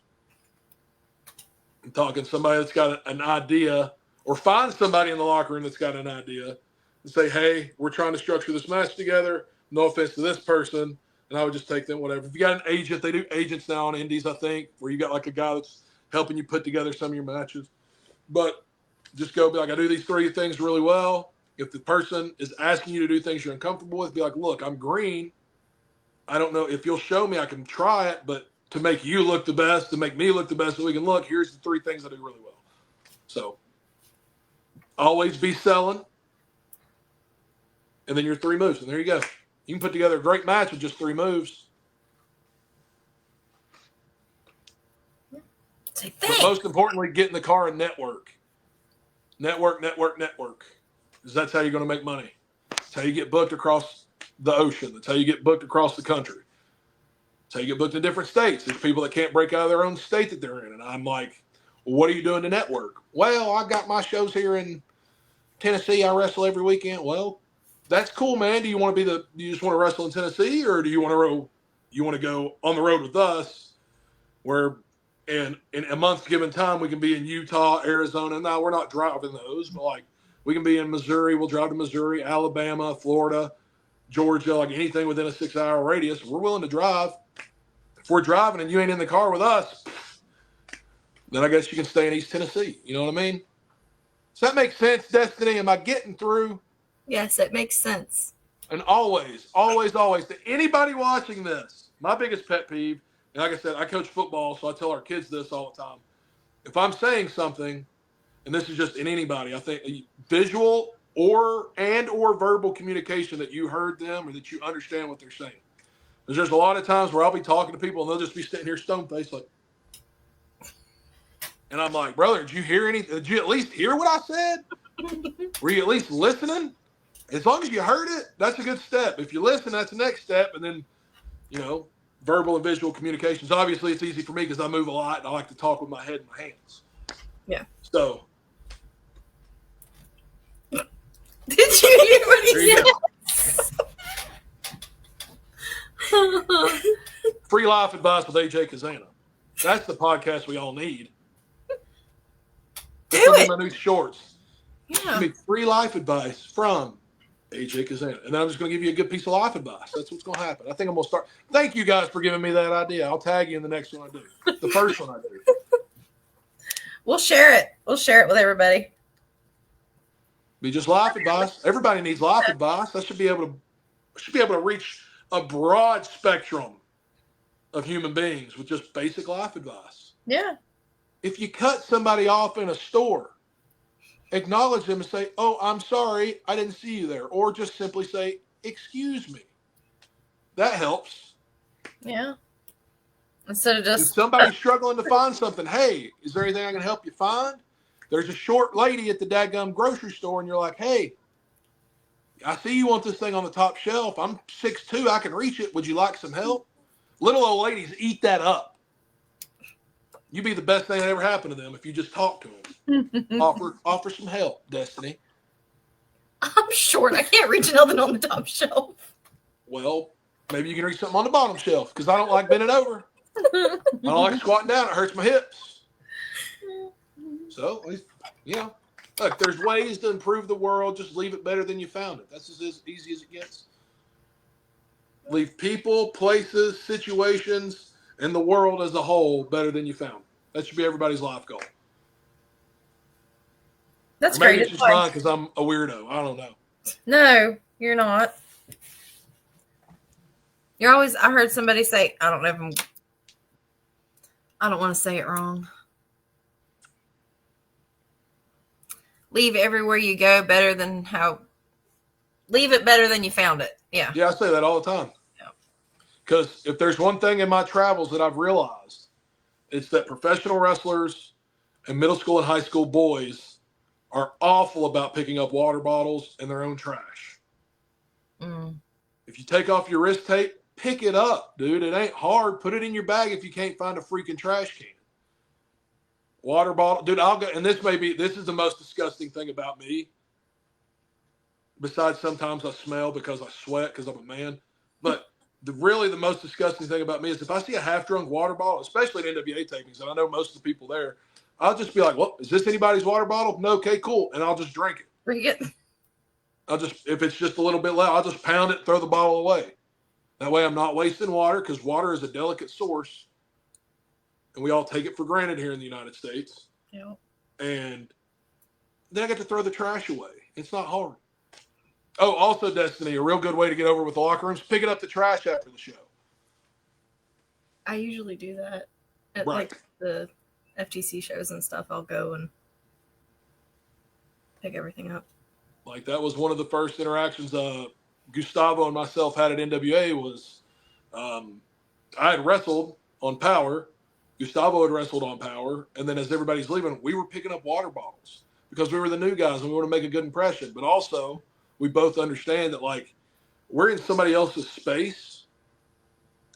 [SPEAKER 2] I'm talking somebody that's got an idea, or find somebody in the locker room that's got an idea and say, hey, we're trying to structure this match together. No offense to this person. And I would just take them, whatever. If you got an agent, they do agents now on indies, I think, where you got like a guy that's helping you put together some of your matches. But just go be like, I do these 3 things really well. If the person is asking you to do things you're uncomfortable with, be like, look, I'm green. I don't know if you'll show me, I can try it, but to make you look the best, to make me look the best so we can look, here's the 3 things I do really well. So always be selling. And then your 3 moves. And there you go. You can put together a great match with just 3 moves. But most importantly, get in the car and network. Network. Because that's how you're going to make money. That's how you get booked across the ocean. That's how you get booked across the country. That's how you get booked in different states. There's people that can't break out of their own state that they're in. And I'm like, well, what are you doing to network? Well, I got my shows here in Tennessee. I wrestle every weekend. Well, that's cool, man. Do you want to do you just want to wrestle in Tennessee, or do you want to go on the road with us where in a month's given time we can be in Utah, Arizona. Now we're not driving those, but like we can be in Missouri. We'll drive to Missouri, Alabama, Florida, Georgia, like anything within a 6-hour radius. We're willing to drive. If we're driving and you ain't in the car with us, then I guess you can stay in East Tennessee. You know what I mean? Does that make sense, Destiny? Am I getting through?
[SPEAKER 3] Yes, it makes sense.
[SPEAKER 2] And always, to anybody watching this, my biggest pet peeve, and like I said, I coach football, so I tell our kids this all the time. If I'm saying something, and this is just in anybody, I think visual or verbal communication that you heard them or that you understand what they're saying. There's a lot of times where I'll be talking to people and they'll just be sitting here stone-faced like, and I'm like, brother, did you hear anything? Did you at least hear what I said? Were you at least listening? As long as you heard it, that's a good step. If you listen, that's the next step. And then, verbal and visual communications. Obviously, it's easy for me because I move a lot and I like to talk with my head and my hands.
[SPEAKER 3] Yeah.
[SPEAKER 2] So.
[SPEAKER 3] Did you hear what he said?
[SPEAKER 2] Free life advice with AJ Cazana. That's the podcast we all need.
[SPEAKER 3] Do it.
[SPEAKER 2] My new shorts.
[SPEAKER 3] Yeah.
[SPEAKER 2] Give me free life advice from AJ Cazana. And then I'm just going to give you a good piece of life advice. That's what's going to happen. I think I'm going to start. Thank you guys for giving me that idea. I'll tag you in the next one I do. The first one I do.
[SPEAKER 1] We'll share it. We'll share it with everybody.
[SPEAKER 2] Be just life advice. Everybody needs life advice. I should be able to reach a broad spectrum of human beings with just basic life advice.
[SPEAKER 1] Yeah.
[SPEAKER 2] If you cut somebody off in a store, acknowledge them and say, oh, I'm sorry, I didn't see you there. Or just simply say, excuse me. That helps.
[SPEAKER 1] Yeah. Instead of just...
[SPEAKER 2] If somebody's struggling to find something, hey, is there anything I can help you find? There's a short lady at the dadgum grocery store, and you're like, hey, I see you want this thing on the top shelf. I'm 6'2", I can reach it. Would you like some help? Little old ladies eat that up. You'd be the best thing that ever happened to them if you just talk to them. offer some help, Destiny.
[SPEAKER 1] I'm short. I can't reach nothing on the top shelf.
[SPEAKER 2] Well, maybe you can reach something on the bottom shelf because I don't like bending over. I don't like squatting down. It hurts my hips. So, look, there's ways to improve the world. Just leave it better than you found it. That's as easy as it gets. Leave people, places, situations, and the world as a whole better than you found. That should be everybody's life goal.
[SPEAKER 1] That's
[SPEAKER 2] maybe
[SPEAKER 1] great.
[SPEAKER 2] It's just mine because I'm a weirdo. I don't know.
[SPEAKER 1] No, you're not. You're always. I heard somebody say, I don't know if I don't want to say it wrong. Leave everywhere you go better than how. Leave it better than you found it. Yeah.
[SPEAKER 2] Yeah, I say that all the time. Because if there's one thing in my travels that I've realized, it's that professional wrestlers and middle school and high school boys are awful about picking up water bottles and their own trash.
[SPEAKER 1] Mm.
[SPEAKER 2] If you take off your wrist tape, pick it up, dude. It ain't hard. Put it in your bag if you can't find a freaking trash can. Water bottle. Dude, I'll go. And this is the most disgusting thing about me. Besides sometimes I smell because I sweat because I'm a man. But really the most disgusting thing about me is if I see a half-drunk water bottle, especially at NWA tapings, and I know most of the people there, I'll just be like, well, is this anybody's water bottle? No, okay, cool. And I'll just drink it.
[SPEAKER 1] Drink it.
[SPEAKER 2] If it's just a little bit loud, I'll just pound it, throw the bottle away. That way I'm not wasting water because water is a delicate source. and we all take it for granted here in the United States.
[SPEAKER 1] Yeah.
[SPEAKER 2] And then I get to throw the trash away. It's not hard. Oh, also, Destiny, a real good way to get over with the locker rooms, picking up the trash after the show.
[SPEAKER 3] I usually do that at
[SPEAKER 2] Right.
[SPEAKER 3] like the FTC shows and stuff. I'll go and pick everything up.
[SPEAKER 2] Like, that was one of the first interactions Gustavo and myself had at NWA was I had wrestled on Power. Gustavo had wrestled on Power. And then as everybody's leaving, we were picking up water bottles because we were the new guys and we want to make a good impression. But also, we both understand that, like, we're in somebody else's space.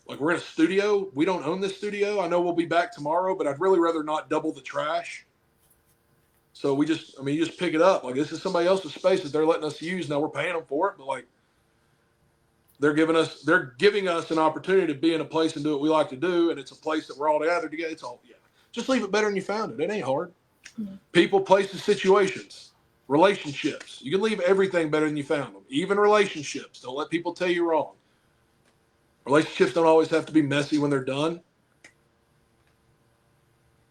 [SPEAKER 2] Like, we're in a studio. We don't own this studio. I know we'll be back tomorrow, but I'd really rather not double the trash. So you just pick it up. Like, this is somebody else's space that they're letting us use. Now we're paying them for it, but like, they're giving us an opportunity to be in a place and do what we like to do, and it's a place that we're all gathered together. It's all, yeah. Just leave it better than you found it. It ain't hard.
[SPEAKER 3] Mm-hmm.
[SPEAKER 2] People, places, situations, relationships. You can leave everything better than you found them. Even relationships. Don't let people tell you wrong. Relationships don't always have to be messy when they're done.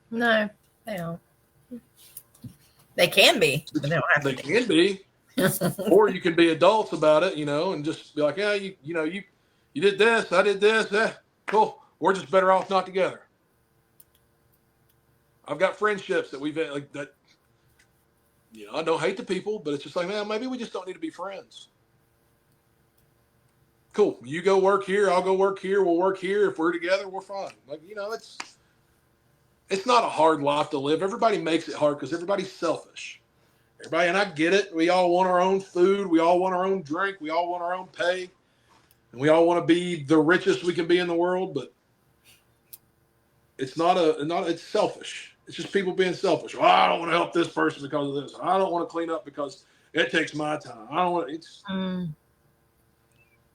[SPEAKER 1] No, they don't. They can be, but they don't have
[SPEAKER 2] They
[SPEAKER 1] to.
[SPEAKER 2] can be. Or you can be adults about it, and just be like, yeah, you did this, I did this, cool. We're just better off not together. I've got friendships that we've had, like that. I don't hate the people, but it's just like, man, maybe we just don't need to be friends. Cool. You go work here, I'll go work here. We'll work here. If we're together, we're fine. Like, it's not a hard life to live. Everybody makes it hard because everybody's selfish. Everybody, and I get it. We all want our own food. We all want our own drink. We all want our own pay. And we all want to be the richest we can be in the world, but it's it's selfish. It's just people being selfish. Well, I don't want to help this person because of this. I don't want to clean up because it takes my time. I don't want to, it's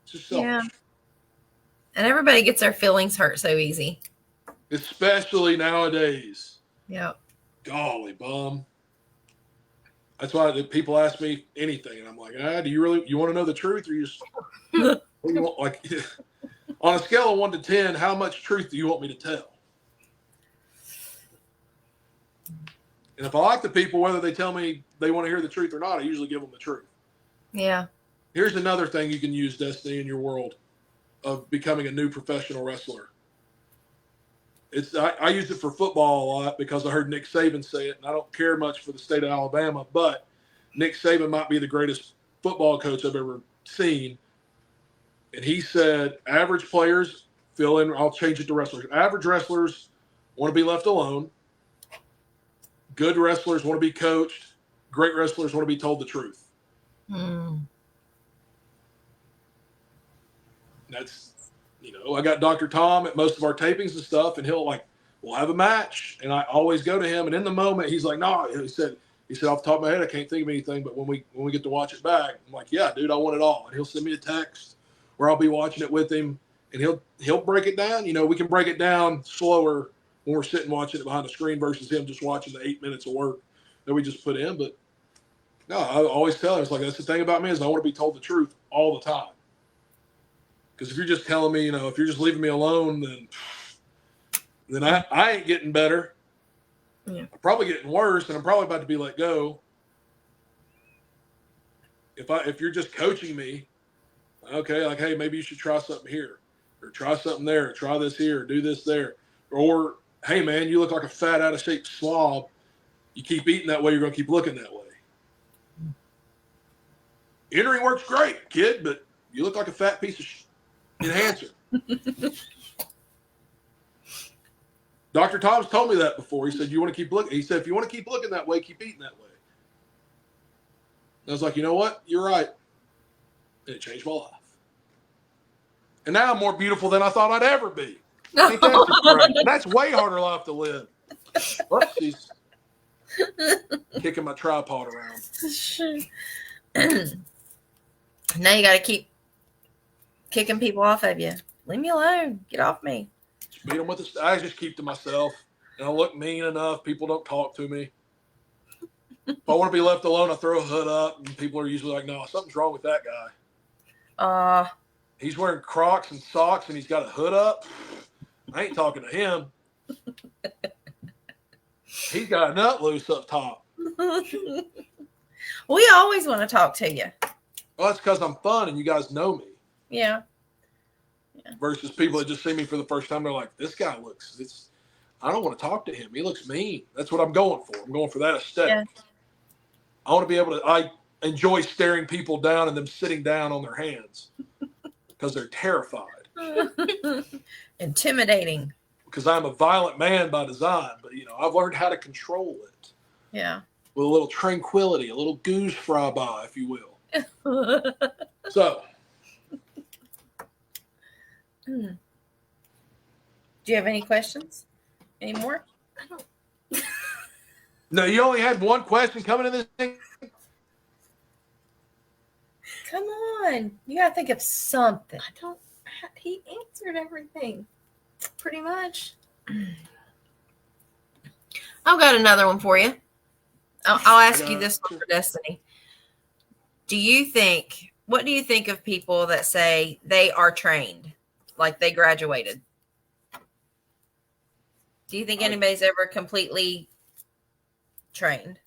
[SPEAKER 2] just selfish.
[SPEAKER 1] Yeah. And everybody gets their feelings hurt so easy.
[SPEAKER 2] Especially nowadays.
[SPEAKER 1] Yeah.
[SPEAKER 2] Golly bum. That's why people ask me anything, and I'm like, do you want to know the truth, or you just like on a scale of 1 to 10, how much truth do you want me to tell? And if I like the people, whether they tell me they want to hear the truth or not, I usually give them the truth.
[SPEAKER 1] Yeah.
[SPEAKER 2] Here's another thing you can use, Destiny, in your world of becoming a new professional wrestler. I use it for football a lot because I heard Nick Saban say it, and I don't care much for the state of Alabama, but Nick Saban might be the greatest football coach I've ever seen. And he said, average players fill in, I'll change it to wrestlers. Average wrestlers want to be left alone. Good wrestlers want to be coached. Great wrestlers want to be told the truth. That's, I got Dr. Tom at most of our tapings and stuff, and we'll have a match. And I always go to him. And in the moment, he's like, no, he said, off the top of my head, I can't think of anything. But when we get to watch it back, I'm like, yeah, dude, I want it all. And he'll send me a text where I'll be watching it with him, and he'll break it down. We can break it down slower when we're sitting watching it behind the screen versus him just watching the 8 minutes of work that we just put in. But no, I always tell him, it's like, that's the thing about me is I want to be told the truth all the time. Because if you're just telling me, if you're just leaving me alone, then I ain't getting better.
[SPEAKER 3] Yeah.
[SPEAKER 2] I'm probably getting worse, and I'm probably about to be let go. If you're just coaching me, okay, like, hey, maybe you should try something here, or try something there, or try this here, or do this there, or hey, man, you look like a fat, out of shape slob. You keep eating that way, you're gonna keep looking that way. In-ring works great, kid, but you look like a fat piece of enhancer. Dr. Tom's told me that before. He said, you want to keep looking. He said, if you want to keep looking that way, keep eating that way. And I was like, you know what? You're right. And it changed my life. And now I'm more beautiful than I thought I'd ever be. Ain't that just great? And that's way harder life to live. Whoopsies. Kicking my tripod around.
[SPEAKER 1] Now you got to keep kicking people off of you. Leave me alone. Get off me.
[SPEAKER 2] Just beat them with the. I just keep to myself. And I look mean enough. People don't talk to me. If I want to be left alone, I throw a hood up, and people are usually like, no, something's wrong with that guy. He's wearing Crocs and socks, and he's got a hood up. I ain't talking to him. He's got a nut loose up top.
[SPEAKER 1] We always want to talk to you.
[SPEAKER 2] Well, that's because I'm fun and you guys know me.
[SPEAKER 1] Yeah.
[SPEAKER 2] Versus people that just see me for the first time, they're like, "This guy looks. I don't want to talk to him. He looks mean." That's what I'm going for. I'm going for that aesthetic.
[SPEAKER 1] Yeah.
[SPEAKER 2] I want to be able to. I enjoy staring people down and them sitting down on their hands because they're terrified.
[SPEAKER 1] Intimidating.
[SPEAKER 2] Because I'm a violent man by design, but I've learned how to control it.
[SPEAKER 1] Yeah.
[SPEAKER 2] With a little tranquility, a little goose fry by, if you will. So.
[SPEAKER 1] Do you have any questions? Any more?
[SPEAKER 3] I don't.
[SPEAKER 2] No, you only had one question coming in this thing?
[SPEAKER 1] Come on. You got to think of something.
[SPEAKER 3] I don't. He answered everything, pretty much.
[SPEAKER 1] I've got another one for you. I'll ask you this one for Destiny. What do you think of people that say they are trained, like they graduated? Do you think anybody's ever completely trained?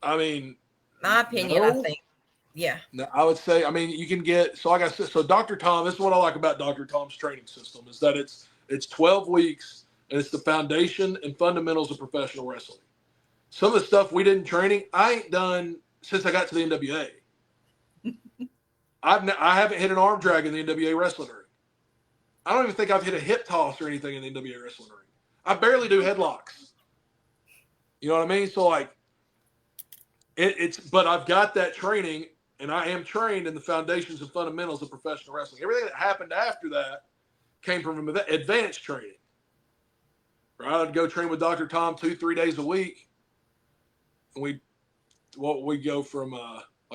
[SPEAKER 2] I mean,
[SPEAKER 1] my opinion,
[SPEAKER 2] no.
[SPEAKER 1] I think. Yeah.
[SPEAKER 2] No, I would say, you can get, so like I said, so Dr. Tom, this is what I like about Dr. Tom's training system is that it's 12 weeks and it's the foundation and fundamentals of professional wrestling. Some of the stuff we did in training, I ain't done since I got to the NWA. I haven't hit an arm drag in the NWA wrestling ring. I don't even think I've hit a hip toss or anything in the NWA wrestling ring. I barely do headlocks. You know what I mean? So but I've got that training and I am trained in the foundations and fundamentals of professional wrestling. Everything that happened after that came from advanced training. Right? I'd go train with Dr. Tom 2-3 days a week. And we go from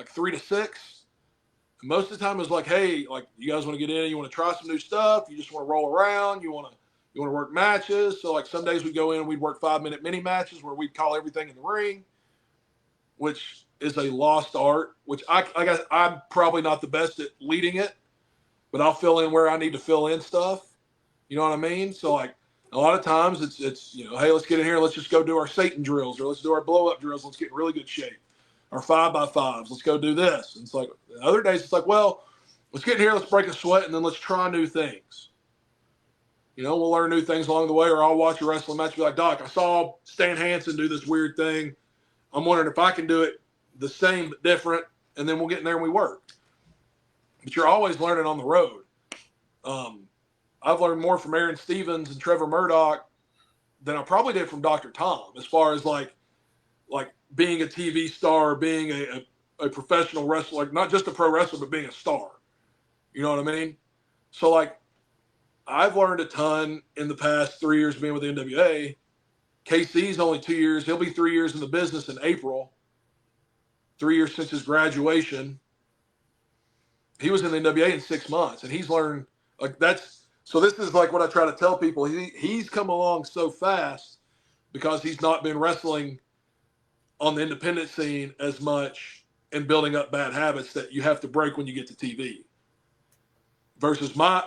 [SPEAKER 2] 3 to 6. And most of the time it was like, hey, like you guys want to get in, you want to try some new stuff, you just want to roll around, you want to work matches. So like some days we'd go in and we'd work 5-minute mini matches where we'd call everything in the ring, which is a lost art, which I guess I'm probably not the best at leading it, but I'll fill in where I need to fill in stuff. You know what I mean? So like a lot of times it's hey, let's get in here, let's just go do our Satan drills or let's do our blow up drills, let's get in really good shape. Our 5x5s, let's go do this. And it's like other days it's like, well, let's get in here, let's break a sweat, and then let's try new things. We'll learn new things along the way, or I'll watch a wrestling match and be like, Doc, I saw Stan Hansen do this weird thing. I'm wondering if I can do it the same but different, and then we'll get in there and we work. But you're always learning on the road. I've learned more from Aaron Stevens and Trevor Murdoch than I probably did from Dr. Tom, as far as like being a TV star, being a professional wrestler, like not just a pro wrestler, but being a star. You know what I mean? So like I've learned a ton in the past 3 years being with the NWA. KC's only 2 years. He'll be 3 years in the business in April. 3 years since his graduation. He was in the NWA in 6 months, and he's learned so this is like what I try to tell people. He's come along so fast because he's not been wrestling on the independent scene as much and building up bad habits that you have to break when you get to TV. Versus my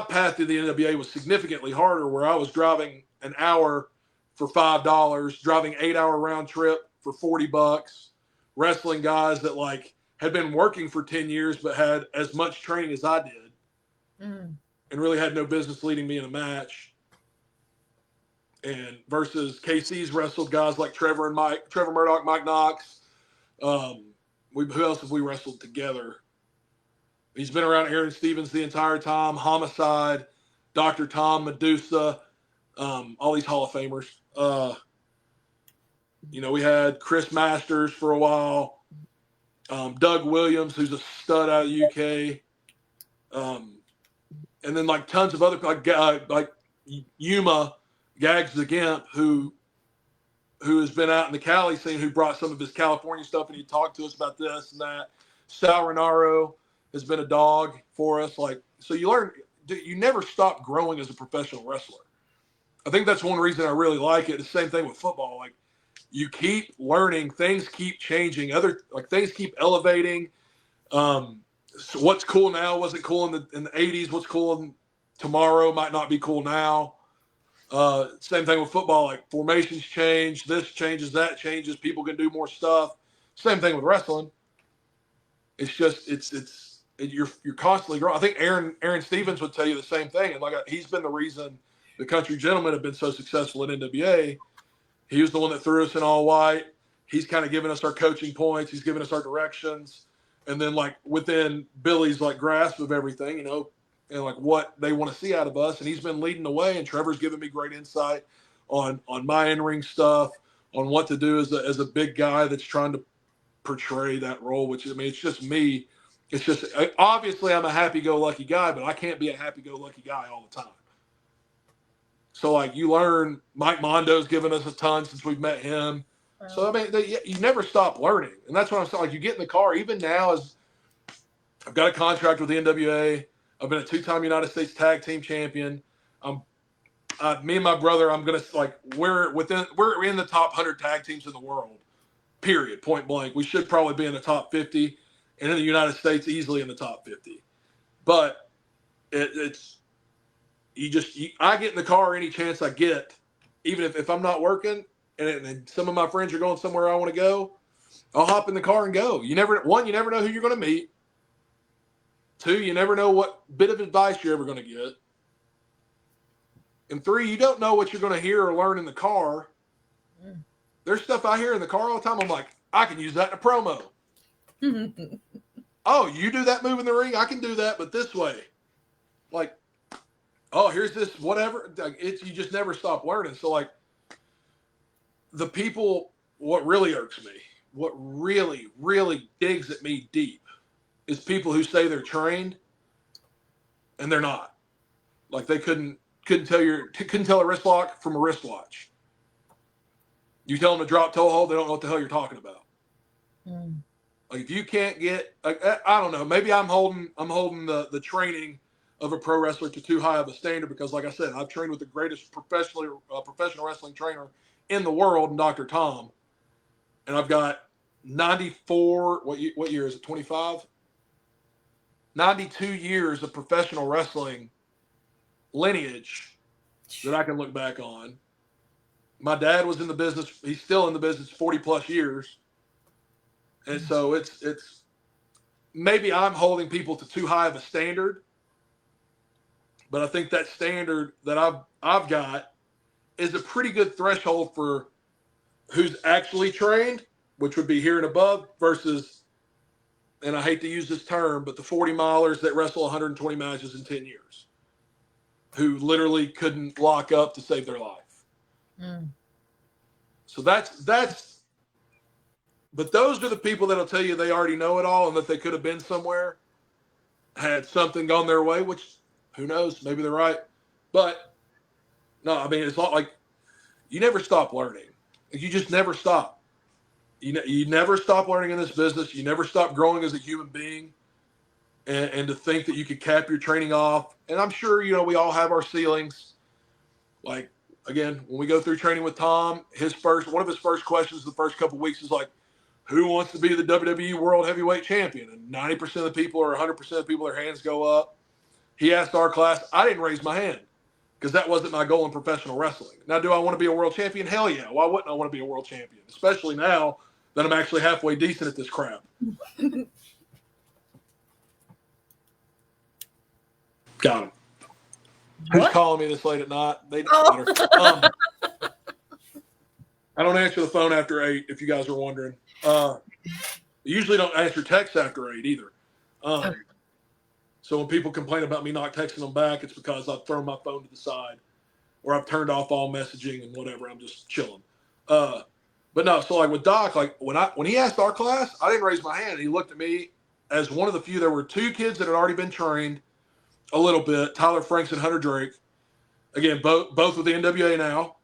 [SPEAKER 2] path to the NWA was significantly harder, where I was driving an hour for $5, driving 8-hour round trip for $40, wrestling guys that like had been working for 10 years but had as much training as I did, and really had no business leading me in a match. And versus KC's wrestled guys like Trevor Murdoch, Mike Knox. Who else have we wrestled together? He's been around Aaron Stevens the entire time. Homicide, Dr. Tom, Medusa, all these Hall of Famers. We had Chris Masters for a while. Doug Williams, who's a stud out of the UK. And then like tons of other like Yuma, Gags the Gimp, who has been out in the Cali scene, who brought some of his California stuff, and he talked to us about this and that. Sal Renaro has been a dog for us. So you learn, you never stop growing as a professional wrestler. I think that's one reason I really like it. The same thing with football. Like you keep learning, things keep changing, things keep elevating. So what's cool now wasn't cool in the 80s. What's cool tomorrow might not be cool now. Same thing with football. Like formations change, this changes, that changes. People can do more stuff. Same thing with wrestling. It's just you're constantly growing. I think Aaron Stevens would tell you the same thing. And he's been the reason the Country Gentlemen have been so successful at NWA. He was the one that threw us in all white. He's kind of given us our coaching points. He's given us our directions. And then within Billy's grasp of everything, and what they want to see out of us. And he's been leading the way. And Trevor's given me great insight on my in-ring stuff, on what to do as a big guy that's trying to portray that role, which, I mean, it's just me. It's just, obviously I'm a happy-go-lucky guy, but I can't be a happy-go-lucky guy all the time. So, you learn. Mike Mondo's given us a ton since we've met him. Wow. So, I mean, you never stop learning. And that's what I'm saying. You get in the car, even now, as I've got a contract with the NWA. I've been a 2-time United States Tag Team Champion. Me and my brother, we're in the top 100 tag teams in the world, period, point blank. We should probably be in the top 50, and in the United States, easily in the top 50. But I get in the car any chance I get, even if I'm not working and some of my friends are going somewhere I want to go, I'll hop in the car and go. You never know who you're going to meet. 2, you never know what bit of advice you're ever going to get. And 3, you don't know what you're going to hear or learn in the car. There's stuff I hear in the car all the time. I'm like, I can use that in a promo. Oh, you do that move in the ring? I can do that, but this way. Here's this whatever. You just never stop learning. So, the people, what really irks me, what really, really digs at me deep, is people who say they're trained and they're not. They couldn't tell a wrist lock from a wristwatch. You tell them to drop toe hold, they don't know what the hell you're talking about. If you can't get, I don't know, maybe I'm holding the training of a pro wrestler to too high of a standard, because, like I said, I've trained with the greatest professional wrestling trainer in the world, Dr. Tom, and I've got 94. What year is it? 25. 92 years of professional wrestling lineage that I can look back on. My dad was in the business. He's still in the business 40 plus years. And so it's maybe I'm holding people to too high of a standard, but I think that standard that I've got is a pretty good threshold for who's actually trained, which would be here and above, versus, and I hate to use this term, but the 40 milers that wrestle 120 matches in 10 years, who literally couldn't lock up to save their life. So but those are the people that'll tell you they already know it all, and that they could have been somewhere, had something gone their way, which, who knows, maybe they're right. But no, I mean, it's not like you never stop learning. You just never stop. You never stop learning in this business. You never stop growing as a human being. And to think that you could cap your training off. And I'm sure, we all have our ceilings. Again, when we go through training with Tom, one of his first questions the first couple of weeks is who wants to be the WWE World Heavyweight Champion? And 90% of the people, or 100% of the people, their hands go up. He asked our class. I didn't raise my hand, because that wasn't my goal in professional wrestling. Now, do I want to be a world champion? Hell yeah. Why wouldn't I want to be a world champion? Especially now that I'm actually halfway decent at this crap. Got him. Who's calling me this late at night? They don't matter. I don't answer the phone after 8, if you guys are wondering. Usually don't answer texts after 8 either. So when people complain about me not texting them back, it's because I've thrown my phone to the side, or I've turned off all messaging and whatever. I'm just chilling. But no, so with Doc, when he asked our class, I didn't raise my hand. He looked at me as one of the few. There were 2 kids that had already been trained a little bit, Tyler Franks and Hunter Drake. Again, both with the NWA now,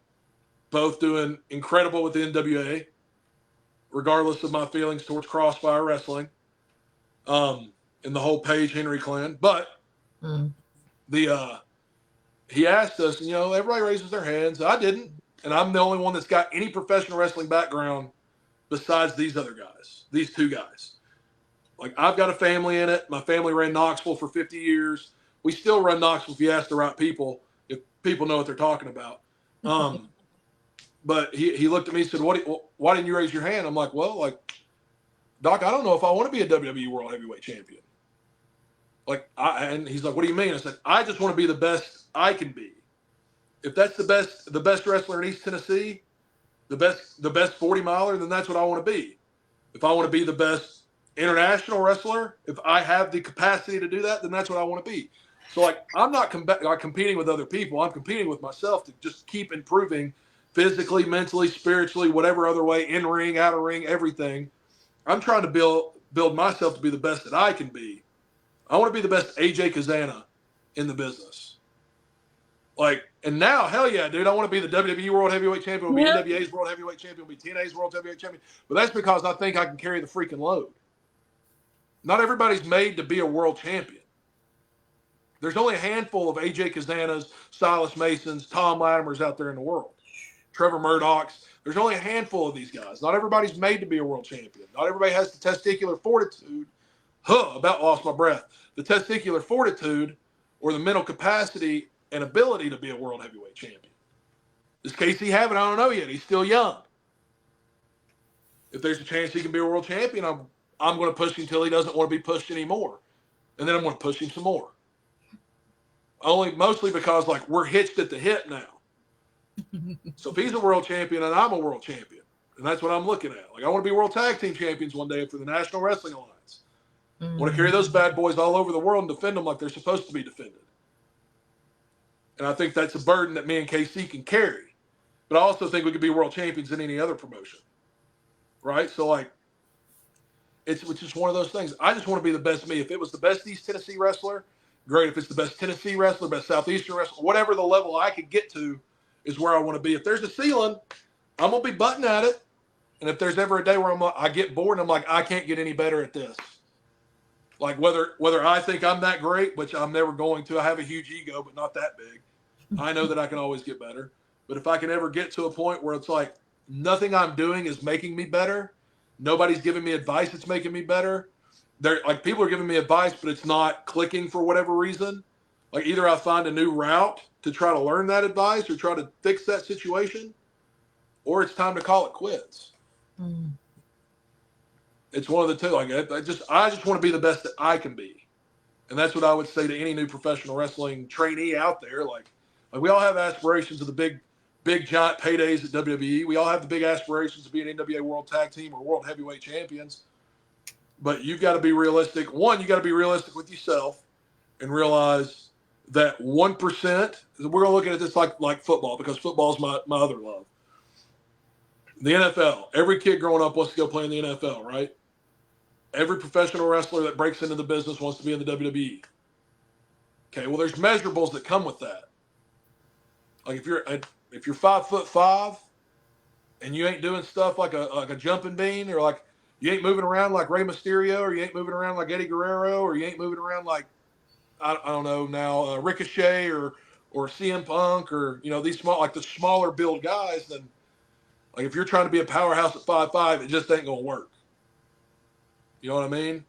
[SPEAKER 2] both doing incredible with the NWA, regardless of my feelings towards Crossfire Wrestling, and the whole Page Henry clan. But he asked us, everybody raises their hands. I didn't, and I'm the only one that's got any professional wrestling background besides these other guys, these 2 guys. I've got a family in it. My family ran Knoxville for 50 years. We still run Knoxville if you ask the right people, if people know what they're talking about. But he looked at me and said, why didn't you raise your hand? I'm like, well, like, Doc, I don't know if I want to be a WWE World Heavyweight Champion. And he's like, what do you mean? I said, I just want to be the best I can be. If that's the best wrestler in East Tennessee, the best 40 miler, then that's what I want to be. If I want to be the best international wrestler, if I have the capacity to do that, then that's what I want to be. So like, I'm not competing with other people. I'm competing with myself to just keep improving physically, mentally, spiritually, whatever other way, in ring, out of ring, everything. I'm trying to build myself to be the best that I can be. I want to be the best AJ Cazana in the business. Like, and now, hell yeah, dude, I want to be the WWE World Heavyweight Champion, be NWA's World Heavyweight Champion, be TNA's World Heavyweight Champion. But that's because I think I can carry the freaking load. Not everybody's made to be a world champion. There's only a handful of AJ Cazanas, Silas Masons, Tom Latimers out there in the world. Trevor Murdoch's. There's only a handful of these guys. Not everybody's made to be a world champion. Not everybody has the testicular fortitude. About lost my breath. The testicular fortitude or the mental capacity and ability to be a world heavyweight champion. Does Casey have it? I don't know yet. He's still young. If there's a chance he can be a world champion, I'm going to push him until he doesn't want to be pushed anymore. And then I'm going to push him some more. Mostly because, like, we're hitched at the hip now. So if he's a world champion and I'm a world champion, and that's what I'm looking at. Like, I want to be world tag team champions one day for the National Wrestling Alliance. I want to carry those bad boys all over the world and defend them like they're supposed to be defended. And I think that's a burden that me and KC can carry. But I also think we could be world champions in any other promotion. Right? So, like, it's just one of those things. I just want to be the best me. If it was the best East Tennessee wrestler, great. If it's the best Tennessee wrestler, best Southeastern wrestler, whatever the level I could get to is where I want to be. If there's a ceiling, I'm going to be butting at it. And if there's ever a day where I get bored and I'm like, I can't get any better at this. Like whether I think I'm that great, which I'm never going to. I have a huge ego, but not that big. I know that I can always get better. But if I can ever get to a point where it's like nothing I'm doing is making me better, nobody's giving me advice that's making me better. They're like, people are giving me advice, but it's not clicking for whatever reason. Like either I find a new route to try to learn that advice or try to fix that situation, or it's time to call it quits. It's one of the two. Like I just want to be the best that I can be. And that's what I would say to any new professional wrestling trainee out there. Like we all have aspirations of the big giant paydays at WWE. We all have the big aspirations of being NWA World Tag Team or World Heavyweight Champions. But you've got to be realistic. One, you got to be realistic with yourself and realize that 1%, we're going to look at this like football, because football is my other love. The NFL, every kid growing up wants to go play in the NFL, right? Every professional wrestler that breaks into the business wants to be in the WWE. Okay, well, there's measurables that come with that. Like if you're 5'5" and you ain't doing stuff like a jumping bean, or like you ain't moving around like Rey Mysterio, or you ain't moving around like Eddie Guerrero, or you ain't moving around like I don't know now Ricochet or CM Punk, or these the smaller build guys, then like if you're trying to be a powerhouse at 5'5", it just ain't gonna work. You know what I mean?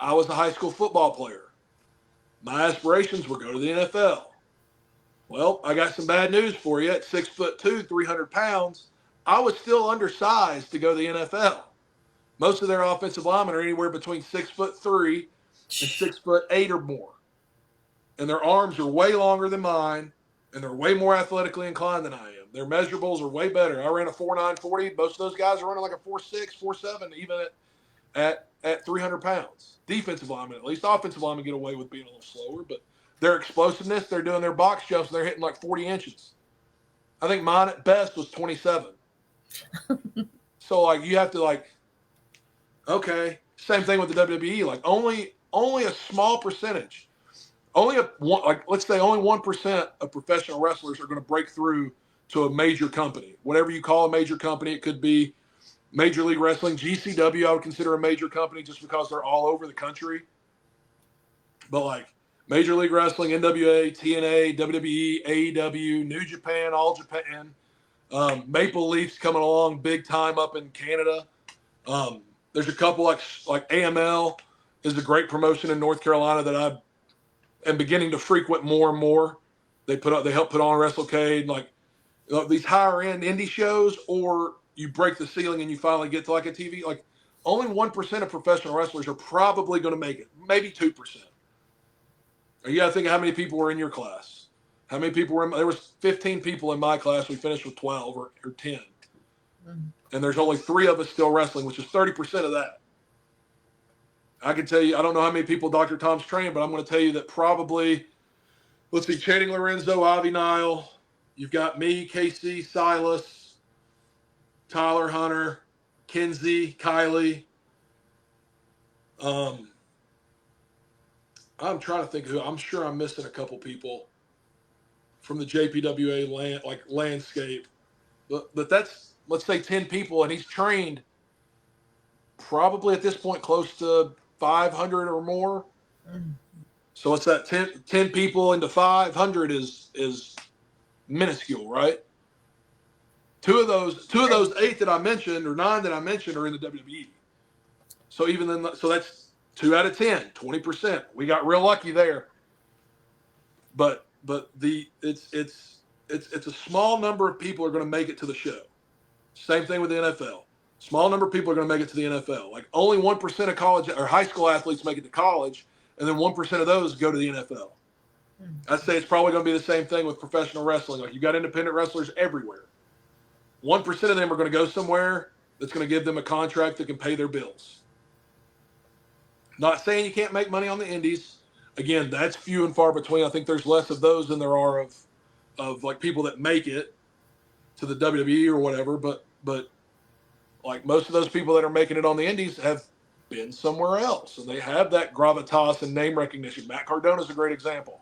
[SPEAKER 2] I was a high school football player. My aspirations were go to the NFL. Well, I got some bad news for you. At 6'2", 300 pounds, I was still undersized to go to the NFL. Most of their offensive linemen are anywhere between 6'3" and 6'8" or more. And their arms are way longer than mine, and they're way more athletically inclined than I am. Their measurables are way better. I ran a 4.9 40. Most of those guys are running like a 4.6, 4.7, even at 300 pounds. Defensive linemen, at least. Offensive linemen get away with being a little slower, but their explosiveness, they're doing their box jumps, and they're hitting like 40 inches. I think mine at best was 27. So, like, you have to, like, okay. Same thing with the WWE. Like, only a small percentage, let's say only 1% of professional wrestlers are going to break through to a major company. Whatever you call a major company, it could be Major League Wrestling, GCW, I would consider a major company just because they're all over the country. But like Major League Wrestling, NWA, TNA, WWE, AEW, New Japan, All Japan, Maple Leafs coming along big time up in Canada. There's a couple like AML is a great promotion in North Carolina that I am beginning to frequent more and more. They help put on WrestleCade. Like these higher end indie shows, or you break the ceiling and you finally get to like a TV. Like only 1% of professional wrestlers are probably going to make it, maybe 2%. You got to think of how many people were in your class. How many people were in? There was 15 people in my class. We finished with 12 or 10, and there's only 3 of us still wrestling, which is 30% of that. I can tell you, I don't know how many people Dr. Tom's trained, but I'm going to tell you that probably, let's see, Channing Lorenzo, Avi Nile, you've got me, Casey, Silas, Tyler Hunter, Kinsey, Kylie. I'm trying to think who. I'm sure I'm missing a couple people from the JPWA landscape, but that's, let's say, 10 people, and he's trained probably at this point close to 500 or more. So what's that? 10 people into 500 is minuscule, right? Two of those 8 that I mentioned, or 9 that I mentioned, are in the WWE. So even then, so that's 2 out of 10, 20%. We got real lucky there. But it's a small number of people are going to make it to the show. Same thing with the NFL. Small number of people are going to make it to the NFL. Like only 1% of college or high school athletes make it to college, and then 1% of those go to the NFL. I'd say it's probably going to be the same thing with professional wrestling. Like you got independent wrestlers everywhere. 1% of them are going to go somewhere that's going to give them a contract that can pay their bills. Not saying you can't make money on the indies. Again, that's few and far between. I think there's less of those than there are of like people that make it to the WWE or whatever. But like most of those people that are making it on the indies have been somewhere else, and they have that gravitas and name recognition. Matt Cardona's a great example.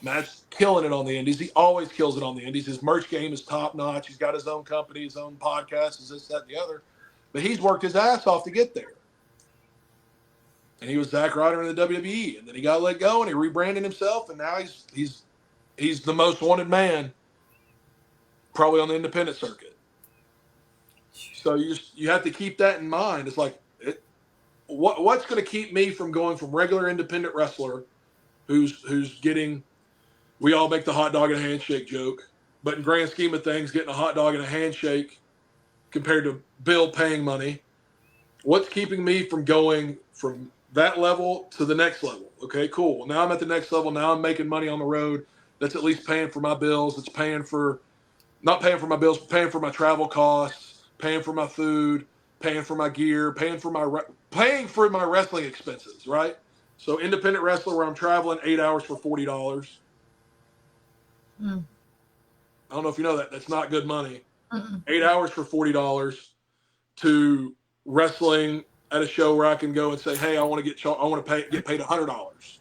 [SPEAKER 2] Matt's killing it on the indies. He always kills it on the indies. His merch game is top notch. He's got his own company, his own podcast, his this, that, and the other. But he's worked his ass off to get there. And he was Zack Ryder in the WWE, and then he got let go, and he rebranded himself, and now he's the most wanted man, probably on the independent circuit. So you have to keep that in mind. It's like what's going to keep me from going from regular independent wrestler, who's getting. We all make the hot dog and a handshake joke, but in grand scheme of things, getting a hot dog and a handshake compared to Bill paying money, what's keeping me from going from that level to the next level? Okay, cool. Well, now I'm at the next level. Now I'm making money on the road. That's at least paying for my bills. It's not paying for my bills, but paying for my travel costs, paying for my food, paying for my gear, paying for my wrestling expenses, right? So independent wrestler where I'm traveling 8 hours for $40. I don't know if you know that. That's not good money. 8 hours for $40 to wrestling at a show where I can go and say, hey, I want to get paid $100,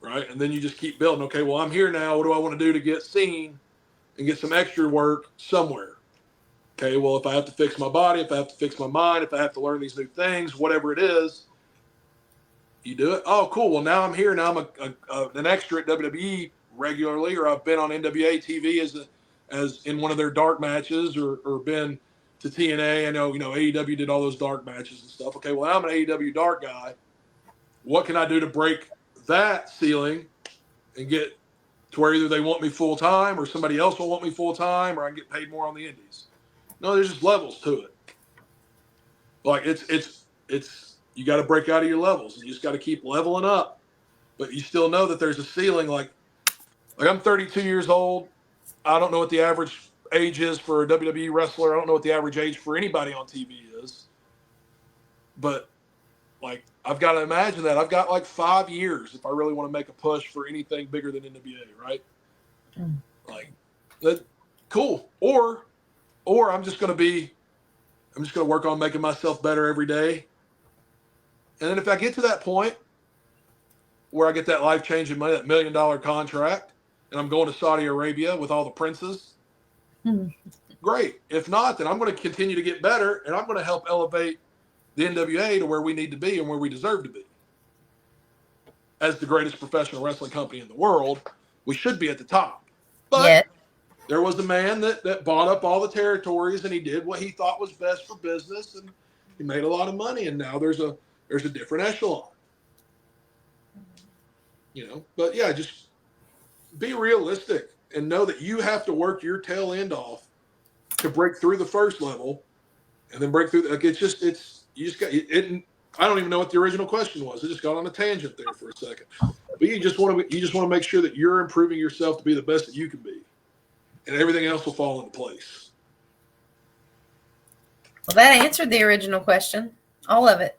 [SPEAKER 2] right? And then you just keep building. Okay, well, I'm here now. What do I want to do to get seen and get some extra work somewhere? Okay, well, if I have to fix my body, if I have to fix my mind, if I have to learn these new things, whatever it is, you do it. Oh, cool. Well, now I'm here. Now I'm an extra at WWE regularly, or I've been on NWA TV as in one of their dark matches, or been to TNA. I know, AEW did all those dark matches and stuff. Okay, well, I'm an AEW dark guy. What can I do to break that ceiling and get to where either they want me full time or somebody else will want me full time, or I can get paid more on the indies? No, there's just levels to it. Like it's you got to break out of your levels, and you just got to keep leveling up. But you still know that there's a ceiling. Like I'm 32 years old. I don't know what the average age is for a WWE wrestler. I don't know what the average age for anybody on TV is. But like I've got to imagine that I've got like 5 years if I really want to make a push for anything bigger than NWA, right? Like that, cool. Or I'm just going to work on making myself better every day. And then if I get to that point where I get that life-changing money, that $1 million contract, and I'm going to Saudi Arabia with all the princes, great. If not, then I'm going to continue to get better, and I'm going to help elevate the NWA to where we need to be and where we deserve to be. As the greatest professional wrestling company in the world, we should be at the top. But there was a man that bought up all the territories, and he did what he thought was best for business, and he made a lot of money, and now there's a different echelon. But yeah, just be realistic. and know that you have to work your tail end off to break through the first level and then break through. Like you just got it. I don't even know what the original question was. I just got on a tangent there for a second. But you just want to make sure that you're improving yourself to be the best that you can be, and everything else will fall into place.
[SPEAKER 1] Well, that answered the original question. All of it.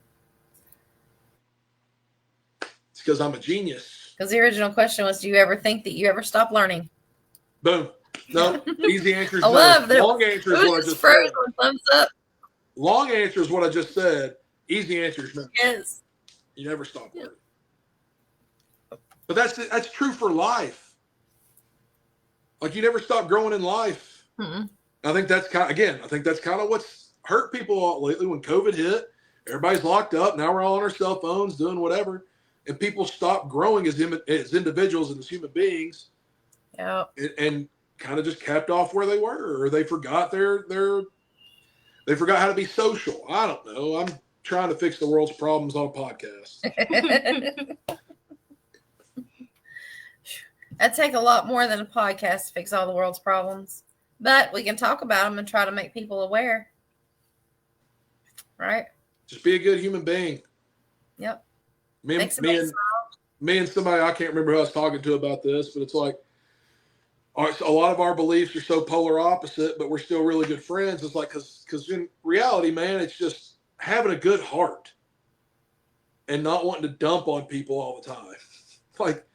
[SPEAKER 2] It's because I'm a genius.
[SPEAKER 1] Because the original question was, do you ever think that you ever stop learning?
[SPEAKER 2] Boom. No. Easy answer is
[SPEAKER 1] I
[SPEAKER 2] no.
[SPEAKER 1] love that.
[SPEAKER 2] Long answer is what I just
[SPEAKER 1] froze
[SPEAKER 2] said.
[SPEAKER 1] on thumbs up.
[SPEAKER 2] Long answer is what I just said. Easy answer is no.
[SPEAKER 1] Yes.
[SPEAKER 2] You never stop learning. But that's true for life. Like you never stop growing in life.
[SPEAKER 1] Mm-mm.
[SPEAKER 2] I think that's kind of what's hurt people a lot lately. When COVID hit, everybody's locked up. Now we're all on our cell phones doing whatever, and people stop growing as individuals and as human beings.
[SPEAKER 1] Yeah.
[SPEAKER 2] And kind of just capped off where they were, or they forgot they forgot how to be social. I don't know. I'm trying to fix the world's problems on a podcast.
[SPEAKER 1] That'd take a lot more than a podcast to fix all the world's problems. But we can talk about them and try to make people aware. Right?
[SPEAKER 2] Just be a good human being.
[SPEAKER 1] Yep.
[SPEAKER 2] Me and somebody, I can't remember who I was talking to about this, but it's like a lot of our beliefs are so polar opposite, but we're still really good friends. It's like, because in reality, man, it's just having a good heart and not wanting to dump on people all the time. Like,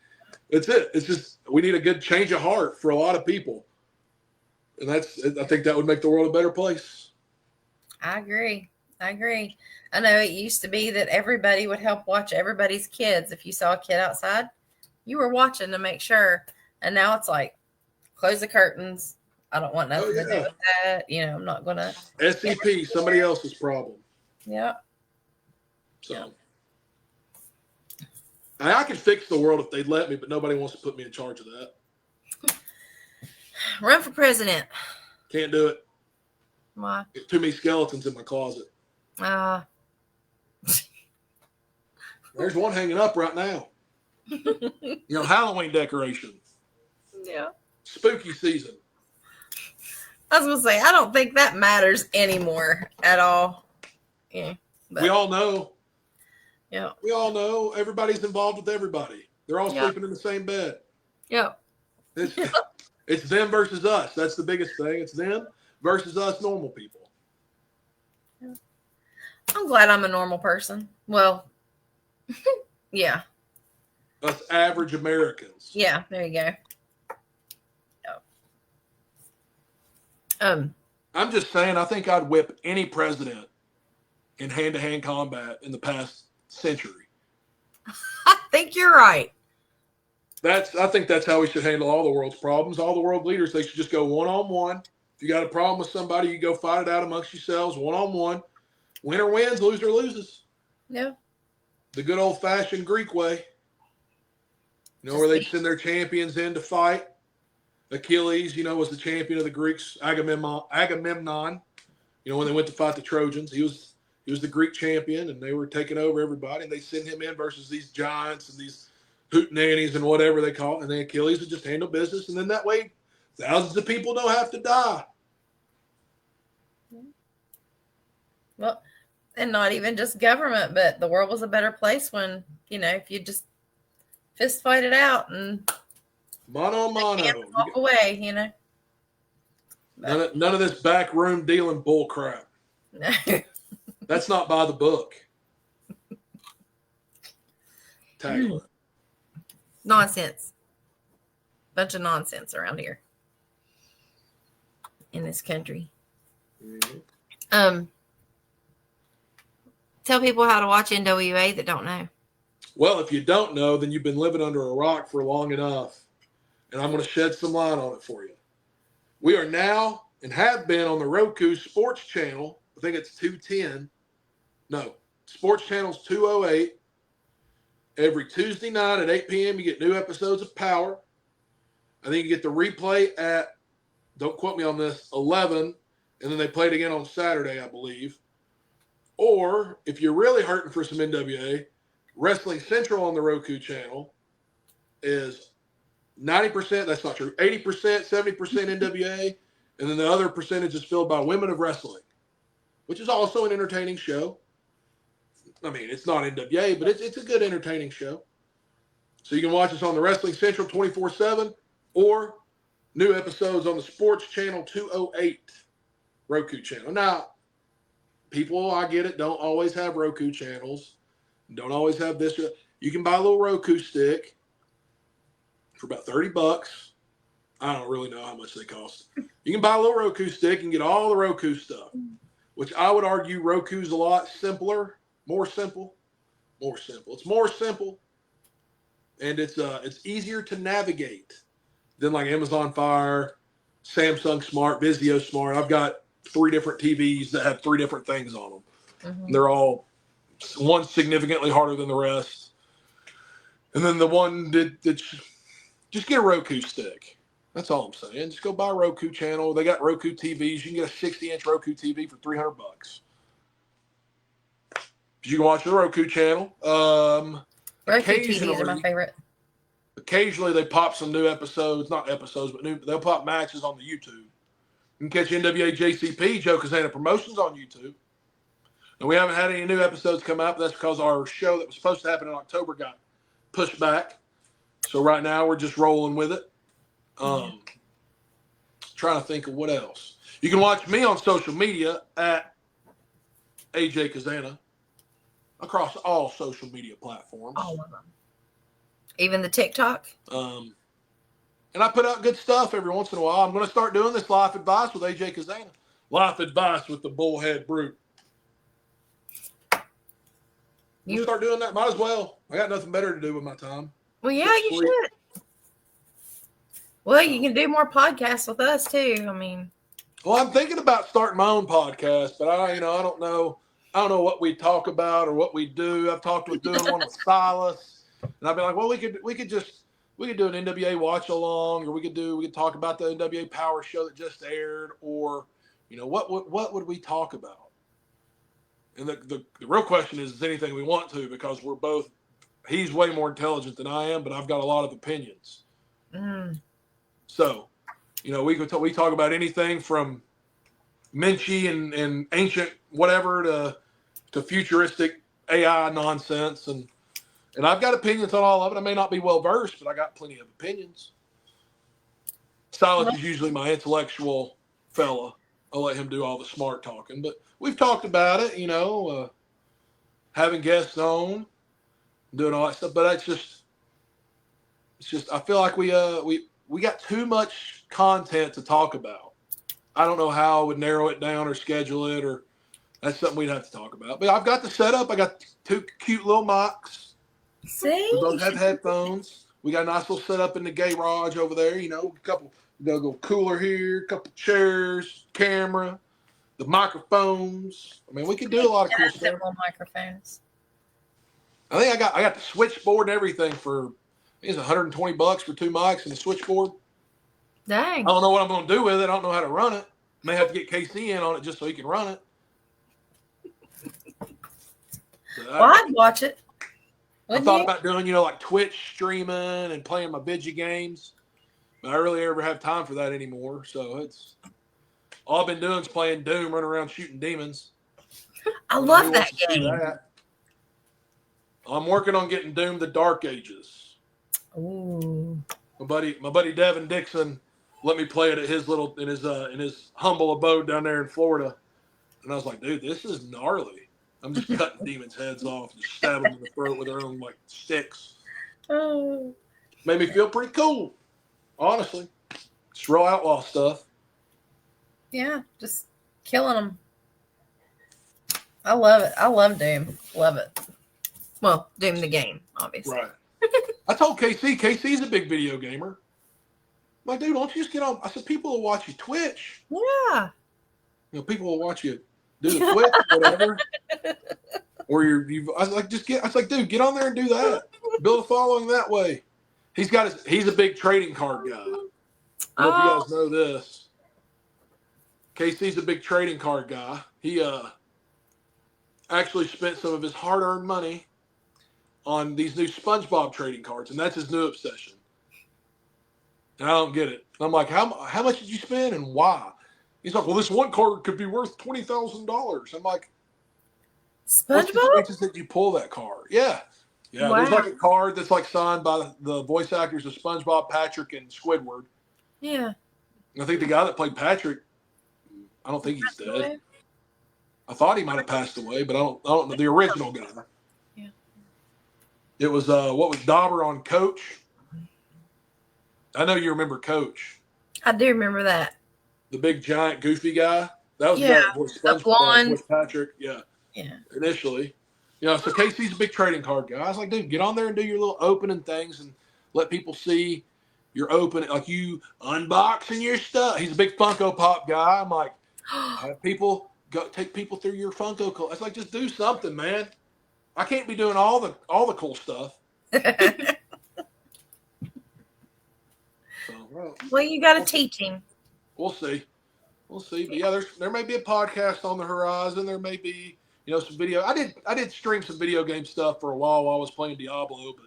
[SPEAKER 2] that's it. It's just, we need a good change of heart for a lot of people. And I think that would make the world a better place.
[SPEAKER 1] I agree. I know it used to be that everybody would help watch everybody's kids. If you saw a kid outside, you were watching to make sure. And now it's like, close the curtains. I don't want nothing to do with that. I'm not going to.
[SPEAKER 2] SCP, somebody else's problem.
[SPEAKER 1] Yeah.
[SPEAKER 2] So. I could fix the world if they'd let me, but nobody wants to put me in charge of that.
[SPEAKER 1] Run for president.
[SPEAKER 2] Can't do it.
[SPEAKER 1] Why?
[SPEAKER 2] Too many skeletons in my closet. There's one hanging up right now. Halloween decoration.
[SPEAKER 1] Yeah.
[SPEAKER 2] Spooky season.
[SPEAKER 1] I was going to say, I don't think that matters anymore at all. Yeah. But,
[SPEAKER 2] we all know.
[SPEAKER 1] Yeah.
[SPEAKER 2] We all know everybody's involved with everybody. They're all sleeping in the same bed.
[SPEAKER 1] Yeah.
[SPEAKER 2] It's them versus us. That's the biggest thing. It's them versus us normal people.
[SPEAKER 1] Yeah. I'm glad I'm a normal person. Well, yeah.
[SPEAKER 2] Us average Americans.
[SPEAKER 1] Yeah, there you go. Yeah.
[SPEAKER 2] I'm just saying, I think I'd whip any president in hand-to-hand combat in the past century.
[SPEAKER 1] I think you're right.
[SPEAKER 2] I think that's how we should handle all the world's problems. All the world leaders, they should just go one-on-one. If you got a problem with somebody, you go fight it out amongst yourselves, one-on-one. Winner wins, loser loses.
[SPEAKER 1] Yeah. The
[SPEAKER 2] good old-fashioned Greek way. Where they'd send their champions in to fight. Achilles, was the champion of the Greeks. Agamemnon, when they went to fight the Trojans, he was the Greek champion, and they were taking over everybody, and they send him in versus these giants and these hootenannies and whatever they call it, and then Achilles would just handle business, and then that way thousands of people don't have to die.
[SPEAKER 1] Well, and not even just government, but the world was a better place when, if you just fist fight it out and
[SPEAKER 2] mano a mano.
[SPEAKER 1] Walk away,
[SPEAKER 2] None of this backroom dealing bull crap.
[SPEAKER 1] No.
[SPEAKER 2] That's not by the book. Tagline.
[SPEAKER 1] Nonsense. Bunch of nonsense around here in this country.
[SPEAKER 2] Mm-hmm.
[SPEAKER 1] Tell people how to watch NWA that don't know.
[SPEAKER 2] Well, if you don't know, then you've been living under a rock for long enough. And I'm going to shed some light on it for you. We are now and have been on the Roku Sports Channel. I think it's 210. No, Sports Channel's 208. Every Tuesday night at 8 p.m., you get new episodes of Power. I think you get the replay at, don't quote me on this, 11. And then they play it again on Saturday, I believe. Or if you're really hurting for some NWA, Wrestling Central on the Roku channel is 90%, that's not true. 80%, 70% NWA, and then the other percentage is filled by Women of Wrestling, which is also an entertaining show. I mean, it's not NWA, but it's a good entertaining show. So you can watch us on the Wrestling Central 24/7 or new episodes on the Sports Channel 208 Roku channel. Now, people, I get it, don't always have Roku channels, don't always have this. You can buy a little Roku stick for about $30. I don't really know how much they cost. You can buy a little Roku stick and get all the Roku stuff, which I would argue Roku's a lot simpler, more simple. It's more simple, and it's easier to navigate than like Amazon Fire, Samsung Smart, Vizio Smart. I've got 3 different TVs that have 3 different things on them.
[SPEAKER 1] Mm-hmm.
[SPEAKER 2] They're all, one's significantly harder than the rest. And then the one that's just get a Roku stick. That's all I'm saying. Just go buy a Roku channel. They got Roku TVs. You can get a 60-inch Roku TV for $300. You can watch the Roku channel.
[SPEAKER 1] Roku TVs are my favorite.
[SPEAKER 2] Occasionally they pop some new episodes, not episodes, but they'll pop matches on the YouTube. You can catch NWA JCP, Joe Cazana Promotions on YouTube. And we haven't had any new episodes come out, but that's because our show that was supposed to happen in October got pushed back. So right now we're just rolling with it. Trying to think of what else. You can watch me on social media at AJ Cazana across all social media platforms.
[SPEAKER 1] All of them. Even the TikTok?
[SPEAKER 2] And I put out good stuff every once in a while. I'm going to start doing this life advice with AJ Cazana. Life advice with the Bullhead Brute. You start doing that? Might as well. I got nothing better to do with my time.
[SPEAKER 1] Well, yeah, you should. Well, you can do more podcasts with us too. I mean,
[SPEAKER 2] well, I'm thinking about starting my own podcast, but I don't know. I don't know what we talk about or what we do. I've talked with doing one with Silas, and I've been like, well, we could do an NWA watch along, or we could talk about the NWA Power Show that just aired, or what would we talk about? And the real question is anything we want to, because we're both. He's way more intelligent than I am, but I've got a lot of opinions. So, we talk about anything from Minchie and ancient whatever to futuristic AI nonsense, and I've got opinions on all of it. I may not be well versed, but I got plenty of opinions. Silas is usually my intellectual fella. I'll let him do all the smart talking, but we've talked about it, having guests on, doing all that stuff. But it's just I feel like we got too much content to talk about. I don't know how I would narrow it down or schedule it, or that's something we'd have to talk about. But I've got the setup. I got 2 cute little mics.
[SPEAKER 1] See?
[SPEAKER 2] We both have headphones. We got a nice little setup in the garage over there. A couple, go cooler here, a couple chairs, camera, the microphones. I mean, we could do a lot of cool stuff.
[SPEAKER 1] Microphones.
[SPEAKER 2] I think I got the switchboard and everything for. It's $120 for 2 mics and a switchboard.
[SPEAKER 1] Dang.
[SPEAKER 2] I don't know what I'm going to do with it. I don't know how to run it. May have to get KC in on it just so he can run it.
[SPEAKER 1] I'd watch it.
[SPEAKER 2] I thought about doing, like Twitch streaming and playing my Vidya games. But I really ever have time for that anymore. So it's all I've been doing is playing Doom, running around shooting demons.
[SPEAKER 1] I love that game.
[SPEAKER 2] I'm working on getting Doom the Dark Ages.
[SPEAKER 1] Ooh.
[SPEAKER 2] My buddy Devin Dixon let me play it at in his humble abode down there in Florida. And I was like, dude, this is gnarly. I'm just cutting demons' heads off, just stabbing them in the throat with their own sticks.
[SPEAKER 1] Oh.
[SPEAKER 2] Made me feel pretty cool, honestly. Just raw outlaw stuff.
[SPEAKER 1] Yeah, just killing them. I love it. I love Doom. Love it. Well, Doom the game, obviously.
[SPEAKER 2] Right. I told KC's a big video gamer. I'm like, dude, why don't you just get on? I said, people will watch you Twitch.
[SPEAKER 1] Yeah.
[SPEAKER 2] People will watch you do the Twitch or whatever. Or I was like, dude, get on there and do that. Build a following that way. He's a big trading card guy. I don't know if you guys know this. KC's a big trading card guy. He actually spent some of his hard-earned money on these new SpongeBob trading cards, and that's his new obsession. And I don't get it. I'm like, how much did you spend and why? He's like, well, this one card could be worth $20,000. I'm like, what's the
[SPEAKER 1] SpongeBob?
[SPEAKER 2] chances that you pull that card? Yeah. Yeah, there's
[SPEAKER 1] Wow.
[SPEAKER 2] like a card that's like signed by the voice actors of SpongeBob, Patrick, and Squidward.
[SPEAKER 1] Yeah.
[SPEAKER 2] And I think the guy that played Patrick, I don't think he's dead. I thought he might have passed away, but I don't know. The original guy.
[SPEAKER 1] Yeah.
[SPEAKER 2] It was what was Dauber on Coach? I know you remember Coach.
[SPEAKER 1] I do remember that.
[SPEAKER 2] The big giant goofy guy. That was
[SPEAKER 1] Yeah,
[SPEAKER 2] the guy that voiced
[SPEAKER 1] the blonde.
[SPEAKER 2] voiced Patrick. Yeah.
[SPEAKER 1] Yeah.
[SPEAKER 2] Initially. You know, so Casey's a big trading card guy. I was like, dude, get on there and do your little opening things and let people see your open, like you unboxing your stuff. He's a big Funko Pop guy. I'm like, have people go take people through your Funko. It's like, just do something, man. I can't be doing all the cool stuff. So,
[SPEAKER 1] well, you got to teach him.
[SPEAKER 2] We'll see. But yeah, there may be a podcast on the horizon. There may be, some video. I did stream some video game stuff for a while I was playing Diablo, but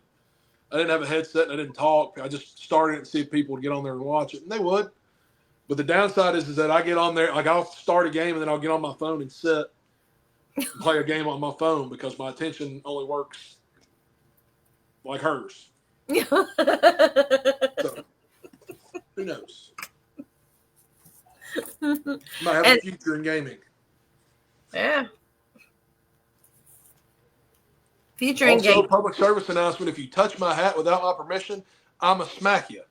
[SPEAKER 2] I didn't have a headset and I didn't talk. I just started it to see if people would get on there and watch it, and they would. But the downside is that I get on there, like I'll start a game and then I'll get on my phone and sit and play a game on my phone because my attention only works like hers. So, who knows? Might have a future in gaming.
[SPEAKER 1] Yeah. Future in
[SPEAKER 2] Also,
[SPEAKER 1] gaming.
[SPEAKER 2] public service announcement: if you touch my hat without my permission, I'ma smack you.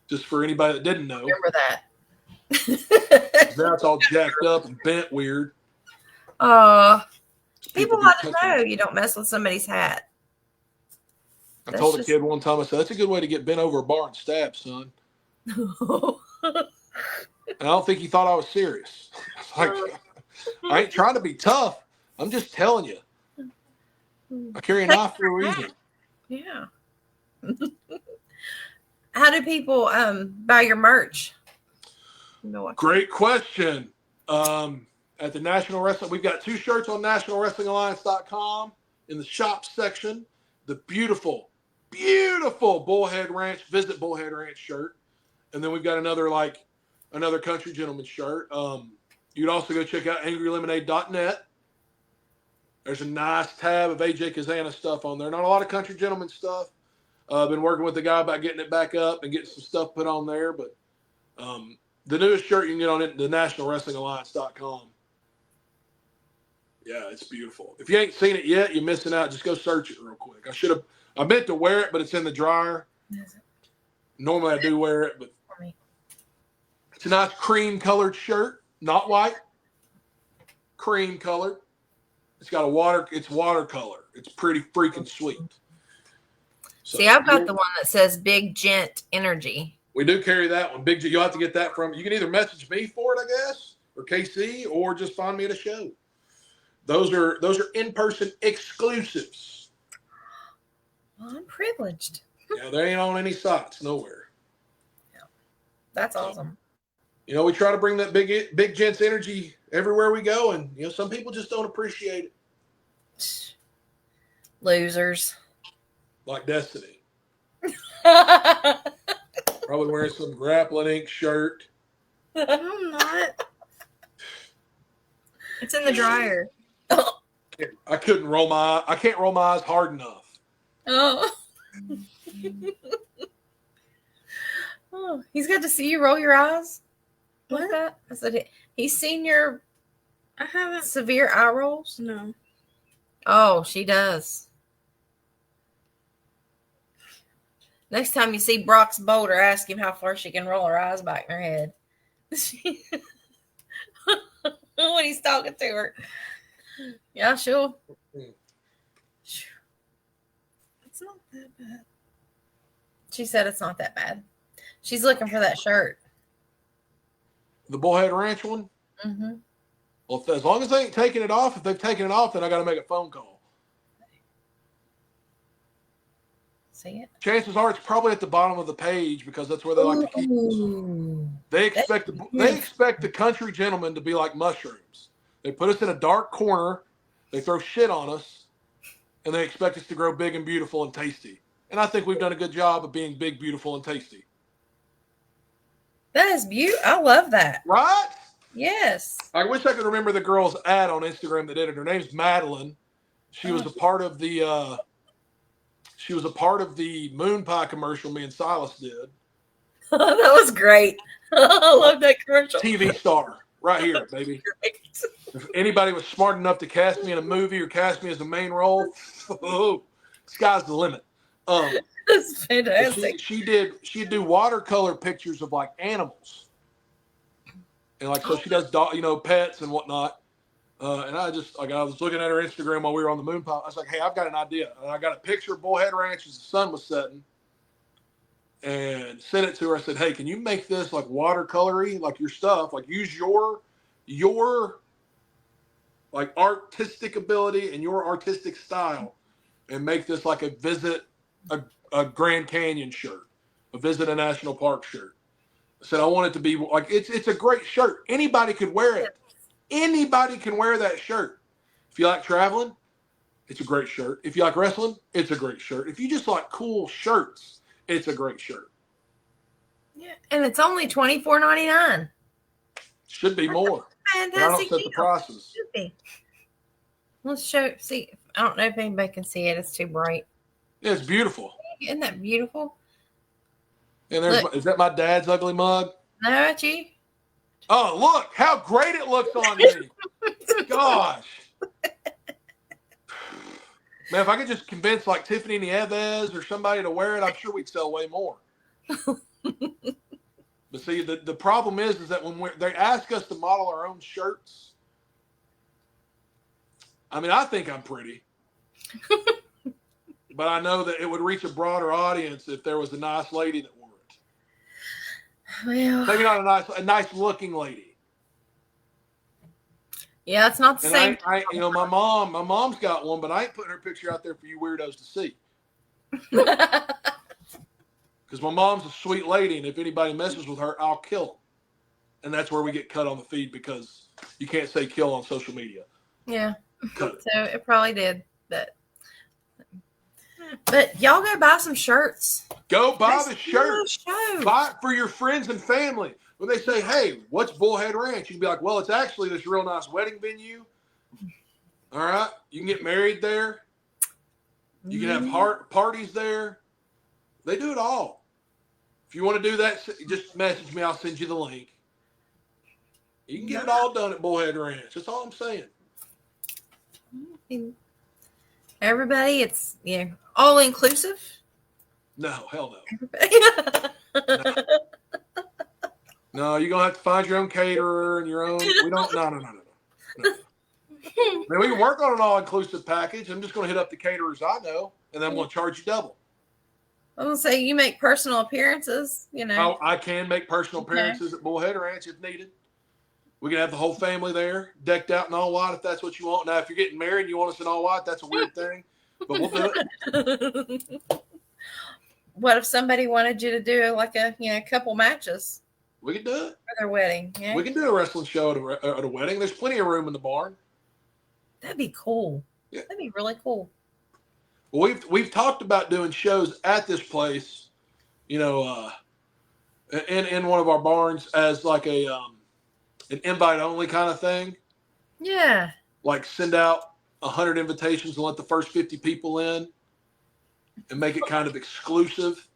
[SPEAKER 2] Just for anybody that didn't know.
[SPEAKER 1] Remember that.
[SPEAKER 2] Now it's all jacked up and bent weird.
[SPEAKER 1] People want to know you don't mess with somebody's hat.
[SPEAKER 2] I told a kid one time, I said, that's a good way to get bent over a bar and stabbed, son. And I don't think he thought I was serious. Like, I ain't trying to be tough. I'm just telling you. I carry a knife for a reason.
[SPEAKER 1] Yeah. How do people buy your merch?
[SPEAKER 2] Great question. At the National Wrestling, we've got 2 shirts on NationalWrestlingAlliance.com in the shop section. The beautiful Bullhead Ranch, Visit Bullhead Ranch shirt. And then we've got another Country Gentleman shirt. You can also go check out angrylemonade.net. There's a nice tab of AJ Cazana stuff on there. Not a lot of Country Gentleman stuff. I've been working with the guy about getting it back up and getting some stuff put on there. But the newest shirt you can get on it, the NationalWrestlingAlliance.com. Yeah, it's beautiful. If you ain't seen it yet, you're missing out. Just go search it real quick. I meant to wear it, but it's in the dryer. Normally I do wear it, but it's a nice cream-colored shirt, not white. Cream-colored. It's watercolor. It's pretty freaking sweet. So,
[SPEAKER 1] see, I've got the one that says Big Gent Energy.
[SPEAKER 2] We do carry that one. Big Gent. You'll have to get that from. You can either message me for it, I guess, or KC, or just find me at a show. Those are in-person exclusives.
[SPEAKER 1] Well, I'm privileged.
[SPEAKER 2] Yeah, they ain't on any sites nowhere.
[SPEAKER 1] Yeah, that's awesome.
[SPEAKER 2] We try to bring that big gents energy everywhere we go, and some people just don't appreciate it.
[SPEAKER 1] Losers.
[SPEAKER 2] Like Destiny. Probably wearing some Grappling Inc. shirt.
[SPEAKER 1] I'm not. It's in the dryer.
[SPEAKER 2] I can't roll my eyes hard enough.
[SPEAKER 1] Oh. Oh, he's got to see you roll your eyes. What? Like that? I said he's seen your
[SPEAKER 3] I haven't
[SPEAKER 1] severe eye rolls.
[SPEAKER 3] No.
[SPEAKER 1] Oh, she does. Next time you see Brock's boulder, ask him how far she can roll her eyes back in her head. When he's talking to her. Yeah, sure.
[SPEAKER 3] It's not that bad.
[SPEAKER 2] She
[SPEAKER 1] said it's not that bad. She's looking for that shirt.
[SPEAKER 2] The Bullhead Ranch one?
[SPEAKER 1] Mm-hmm.
[SPEAKER 2] Well, as long as they ain't taking it off, if they've taken it off, then I got to make a phone call.
[SPEAKER 1] See it?
[SPEAKER 2] Chances are it's probably at the bottom of the page because that's where they like to keep us. They expect the country gentlemen to be like mushrooms. They put us in a dark corner, they throw shit on us, and they expect us to grow big and beautiful and tasty. And I think we've done a good job of being big, beautiful, and tasty.
[SPEAKER 1] That is beautiful. I love that.
[SPEAKER 2] Right?
[SPEAKER 1] Yes.
[SPEAKER 2] I wish I could remember the girl's ad on Instagram that did it. Her name's Madeline. She was a part of the Moon Pie commercial me and Silas did.
[SPEAKER 1] That was great. I love that commercial.
[SPEAKER 2] TV star. Right here, baby. If anybody was smart enough to cast me in a movie or cast me as the main role, sky's the limit.
[SPEAKER 1] That's fantastic.
[SPEAKER 2] She'd do watercolor pictures of like animals. And like, so she does, pets and whatnot. And I was looking at her Instagram while we were on the Moon Pie. I was like, hey, I've got an idea. And I got a picture of Bullhead Ranch as the sun was setting and sent it to her. I said, hey, can you make this like watercolory, like your stuff, like use your like artistic ability and your artistic style and make this like a visit a Grand Canyon shirt, a visit a national park shirt. I said, I want it to be like, it's a great shirt. Anybody could wear it. Anybody can wear that shirt. If you like traveling, it's a great shirt. If you like wrestling, it's a great shirt. If you just like cool shirts, it's a great shirt.
[SPEAKER 1] Yeah, and it's only $24.99.
[SPEAKER 2] Should be more.
[SPEAKER 1] Fantastic.
[SPEAKER 2] I don't set the prices.
[SPEAKER 1] Should be. Let's see. I don't know if anybody can see it. It's too bright.
[SPEAKER 2] Yeah, it's beautiful.
[SPEAKER 1] Isn't that beautiful?
[SPEAKER 2] And is that my dad's ugly mug?
[SPEAKER 1] No, that's you.
[SPEAKER 2] Oh, look how great it looks on me. Gosh. Man, if I could just convince like Tiffany Nieves or somebody to wear it, I'm sure we'd sell way more. But see, the problem is that when they ask us to model our own shirts, I mean, I think I'm pretty. But I know that it would reach a broader audience if there was a nice lady that wore it.
[SPEAKER 1] Well,
[SPEAKER 2] maybe not a nice looking lady.
[SPEAKER 1] Yeah, it's not the same.
[SPEAKER 2] My mom's got one, but I ain't putting her picture out there for you weirdos to see. Because my mom's a sweet lady, and if anybody messes with her, I'll kill them. And that's where we get cut on the feed because you can't say kill on social media.
[SPEAKER 1] Yeah. So it probably did that. But y'all go buy some shirts.
[SPEAKER 2] Go buy the shirt. Buy it for your friends and family. When they say, hey, what's Bullhead Ranch? You can be like, well, it's actually this real nice wedding venue. All right. You can get married there. You can have parties there. They do it all. If you want to do that, just message me. I'll send you the link. You can get it all done at Bullhead Ranch. That's all I'm saying.
[SPEAKER 1] Everybody, it's all inclusive.
[SPEAKER 2] No, hell no.
[SPEAKER 1] Everybody.
[SPEAKER 2] No, you're gonna have to find your own caterer and your own. We don't. No. Man, we can work on an all-inclusive package. I'm just gonna hit up the caterers I know, and then I'm gonna charge you double.
[SPEAKER 1] I was gonna say you make personal appearances.
[SPEAKER 2] I can make personal appearances at Bullhead Ranch if needed. We can have the whole family there, decked out in all white if that's what you want. Now, if you're getting married and you want us in all white, that's a weird thing, but we'll do it.
[SPEAKER 1] What if somebody wanted you to do like a couple matches?
[SPEAKER 2] We can do it
[SPEAKER 1] for their wedding. Yeah,
[SPEAKER 2] we can do a wrestling show at a wedding. There's plenty of room in the barn.
[SPEAKER 1] That'd be cool.
[SPEAKER 2] Yeah.
[SPEAKER 1] That'd be really cool.
[SPEAKER 2] Well, we've talked about doing shows at this place, in one of our barns as like an invite only kind of thing.
[SPEAKER 1] Yeah.
[SPEAKER 2] Like send out 100 invitations and let the first 50 people in and make it kind of exclusive.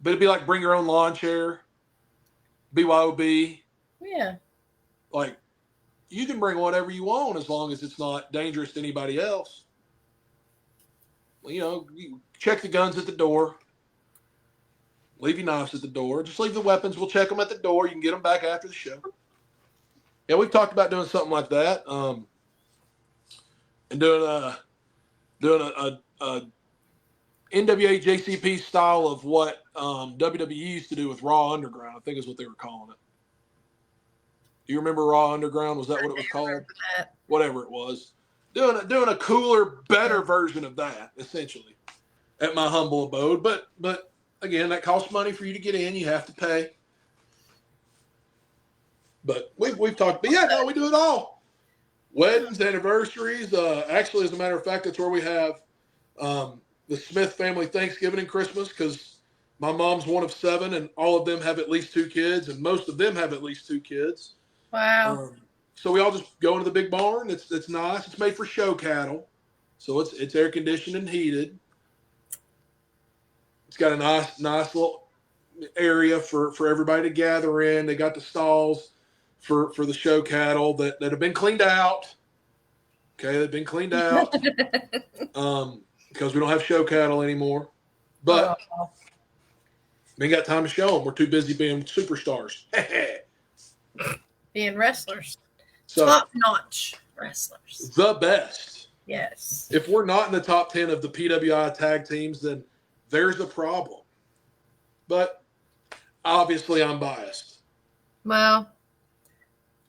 [SPEAKER 2] But it'd be like bring your own lawn chair, BYOB.
[SPEAKER 1] Yeah.
[SPEAKER 2] Like you can bring whatever you want as long as it's not dangerous to anybody else. You check the guns at the door. Leave your knives at the door. Just leave the weapons. We'll check them at the door. You can get them back after the show. Yeah, we've talked about doing something like that, and doing a NWA JCP style of what WWE used to do with Raw Underground. I think is what they were calling it. Do you remember Raw Underground? Was that what it was called? Whatever it was. Doing a cooler, better version of that, essentially, at my humble abode. But again, that costs money for you to get in. You have to pay. But we've talked. But yeah, no, we do it all. Weddings, anniversaries. Actually, as a matter of fact, that's where we have the Smith family Thanksgiving and Christmas because my mom's one of 7, and all of them have at least 2 kids, and most of them have at least 2 kids.
[SPEAKER 1] Wow.
[SPEAKER 2] So we all just go into the big barn. It's nice. It's made for show cattle, so it's air conditioned and heated. It's got a nice little area for everybody to gather in. They got the stalls for the show cattle that have been cleaned out. Okay, they've been cleaned out because we don't have show cattle anymore. But we ain't got time to show them. We're too busy being superstars.
[SPEAKER 1] Being wrestlers.
[SPEAKER 2] So,
[SPEAKER 1] top-notch wrestlers.
[SPEAKER 2] The best.
[SPEAKER 1] Yes.
[SPEAKER 2] If we're not in the top 10 of the PWI tag teams, then there's a problem. But obviously I'm biased.
[SPEAKER 1] Well,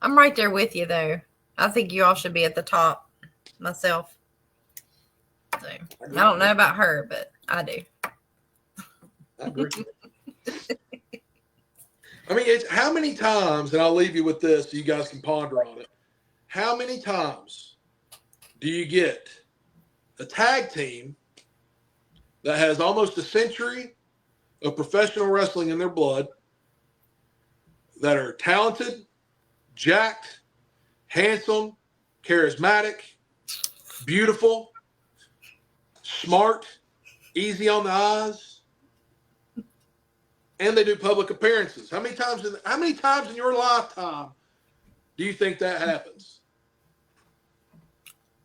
[SPEAKER 1] I'm right there with you, though. I think you all should be at the top myself. So, I don't know about her, but I do.
[SPEAKER 2] I agree. I mean, it's how many times, and I'll leave you with this so you guys can ponder on it. How many times do you get a tag team that has almost a century of professional wrestling in their blood, that are talented, jacked, handsome, charismatic, beautiful, smart, easy on the eyes, and they do public appearances? How many times in your lifetime do you think that happens?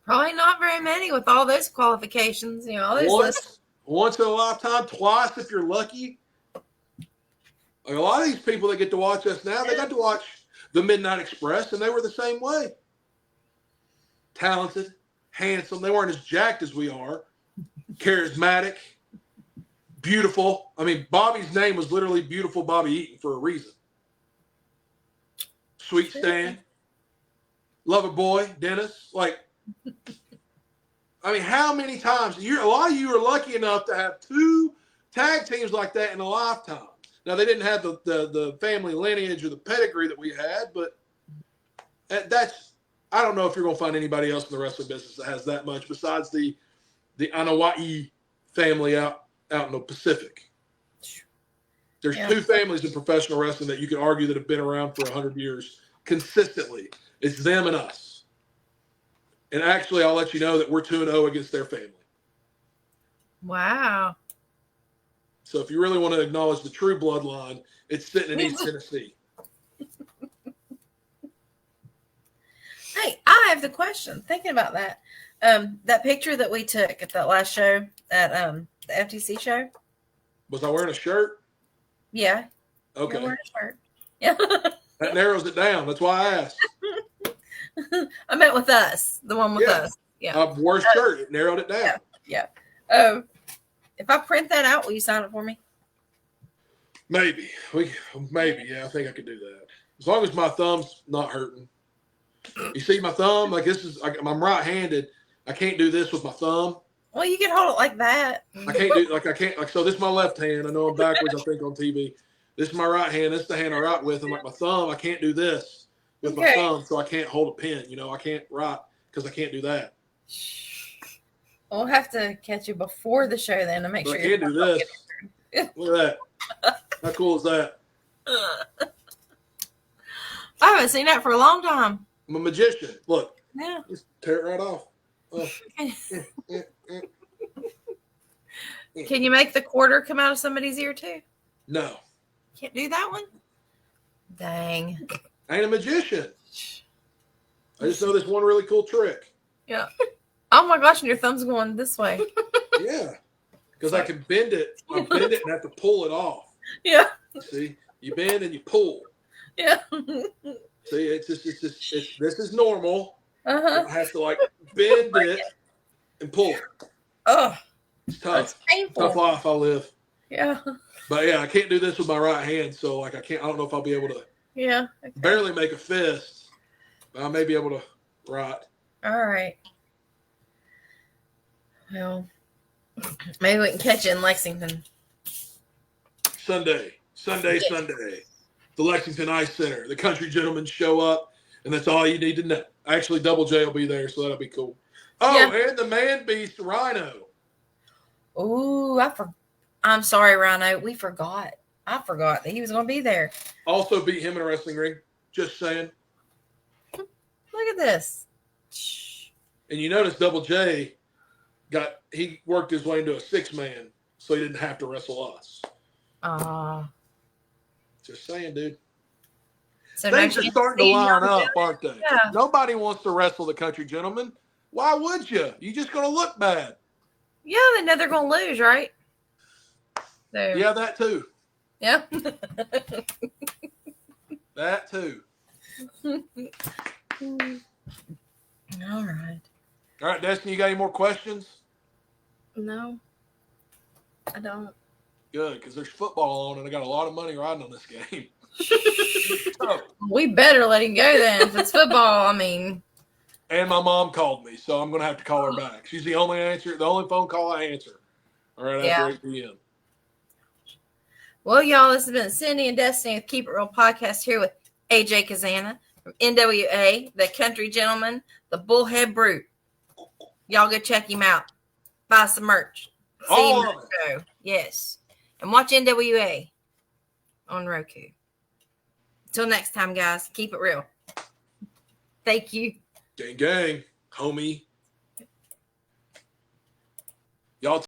[SPEAKER 1] Probably not very many with all those qualifications. You know, all those
[SPEAKER 2] Once in a lifetime, twice if you're lucky. Like a lot of these people that get to watch us now, they got to watch the Midnight Express, and they were the same way. Talented, handsome. They weren't as jacked as we are. Charismatic, beautiful. I mean, Bobby's name was literally Beautiful Bobby Eaton for a reason. Sweet Stan. Lover Boy, Dennis. Like, I mean, how many times? A lot of you are lucky enough to have 2 tag teams like that in a lifetime. Now, they didn't have the family lineage or the pedigree that we had, but I don't know if you're going to find anybody else in the wrestling business that has that much besides the Anoa'i family out in the Pacific. There's 2 families in professional wrestling that you could argue that have been around for 100 years consistently. It's them and us. And actually, I'll let you know that we're 2-0 against their family.
[SPEAKER 1] Wow.
[SPEAKER 2] So if you really want to acknowledge the true bloodline, it's sitting in East Tennessee.
[SPEAKER 1] Hey, I have the question. Thinking about that. That picture that we took at that last show, at the FTC show.
[SPEAKER 2] Was I wearing a shirt?
[SPEAKER 1] Yeah.
[SPEAKER 2] Okay.
[SPEAKER 1] You're wearing a shirt. Yeah.
[SPEAKER 2] That narrows it down. That's why I asked.
[SPEAKER 1] I meant with us. The one with us. Yeah.
[SPEAKER 2] Worst shirt. It narrowed it down.
[SPEAKER 1] Yeah. If I print that out, will you sign it for me?
[SPEAKER 2] Maybe. Yeah, I think I could do that. As long as my thumb's not hurting. You see my thumb? Like I'm right-handed. I can't do this with my thumb.
[SPEAKER 1] Well, you can hold it like that.
[SPEAKER 2] So this is my left hand. I know I'm backwards, I think, on TV. This is my right hand. This is the hand I write with. And like my thumb, I can't do this with my thumb, so I can't hold a pen. You know, I can't write because I can't do that.
[SPEAKER 1] We'll have to catch you before the show then to make sure
[SPEAKER 2] you can't do this. Look at that. How cool is that?
[SPEAKER 1] I haven't seen that for a long time.
[SPEAKER 2] I'm a magician. Look.
[SPEAKER 1] Yeah.
[SPEAKER 2] Just tear it right off. Oh.
[SPEAKER 1] Can you make the quarter come out of somebody's ear too?
[SPEAKER 2] No.
[SPEAKER 1] Can't do that one? Dang.
[SPEAKER 2] I ain't a magician. I just know this one really cool trick.
[SPEAKER 1] Yeah. Oh my gosh, and your thumb's going this way.
[SPEAKER 2] Yeah. Because I can bend it. I bend it and have to pull it off.
[SPEAKER 1] Yeah.
[SPEAKER 2] See? You bend and you pull.
[SPEAKER 1] Yeah.
[SPEAKER 2] See, this is normal.
[SPEAKER 1] Uh-huh.
[SPEAKER 2] I have to like bend it and pull it.
[SPEAKER 1] Oh.
[SPEAKER 2] It's tough.
[SPEAKER 1] That's painful.
[SPEAKER 2] Tough life I live.
[SPEAKER 1] Yeah.
[SPEAKER 2] But yeah, I can't do this with my right hand, so like I don't know if I'll be able to barely make a fist. But I may be able to write.
[SPEAKER 1] All right. Well, maybe we can catch you in Lexington.
[SPEAKER 2] Sunday. The Lexington Ice Center. The country gentlemen show up, and that's all you need to know. Actually, Double J will be there, so that'll be cool. Oh, and the man beast Rhino.
[SPEAKER 1] Ooh, I'm sorry, Rhino. We forgot. I forgot that he was going to be there.
[SPEAKER 2] Also beat him in a wrestling ring. Just saying.
[SPEAKER 1] Look at this.
[SPEAKER 2] And you notice Double J he worked his way into a 6-man, so he didn't have to wrestle us. Just saying, dude.
[SPEAKER 1] So
[SPEAKER 2] Things are starting to line up, aren't they?
[SPEAKER 1] Yeah.
[SPEAKER 2] Nobody wants to wrestle the country gentleman. Why would you? You're just going to look bad.
[SPEAKER 1] Yeah, they know they're going to lose, right? So,
[SPEAKER 2] Yeah, that too.
[SPEAKER 1] yeah.
[SPEAKER 2] That too.
[SPEAKER 1] All right.
[SPEAKER 2] All right, Destiny, you got any more questions?
[SPEAKER 3] No, I don't.
[SPEAKER 2] Good, because there's football on, and I got a lot of money riding on this game. So,
[SPEAKER 1] We better let him go then. If it's football, I mean.
[SPEAKER 2] and my mom called me, so I'm going to have to call her back. She's the only phone call I answer. All right, after 8 p.m.
[SPEAKER 1] Well, y'all, this has been Cindy and Destiny with Keep It Real podcast here with AJ Cazana from NWA, the Country Gentleman, the Bullhead Brute. Y'all go check him out. Buy some merch. See him on the show. Yes. And watch NWA on Roku. Until next time, guys, keep it real. Thank you.
[SPEAKER 2] Gang, gang, homie. Y'all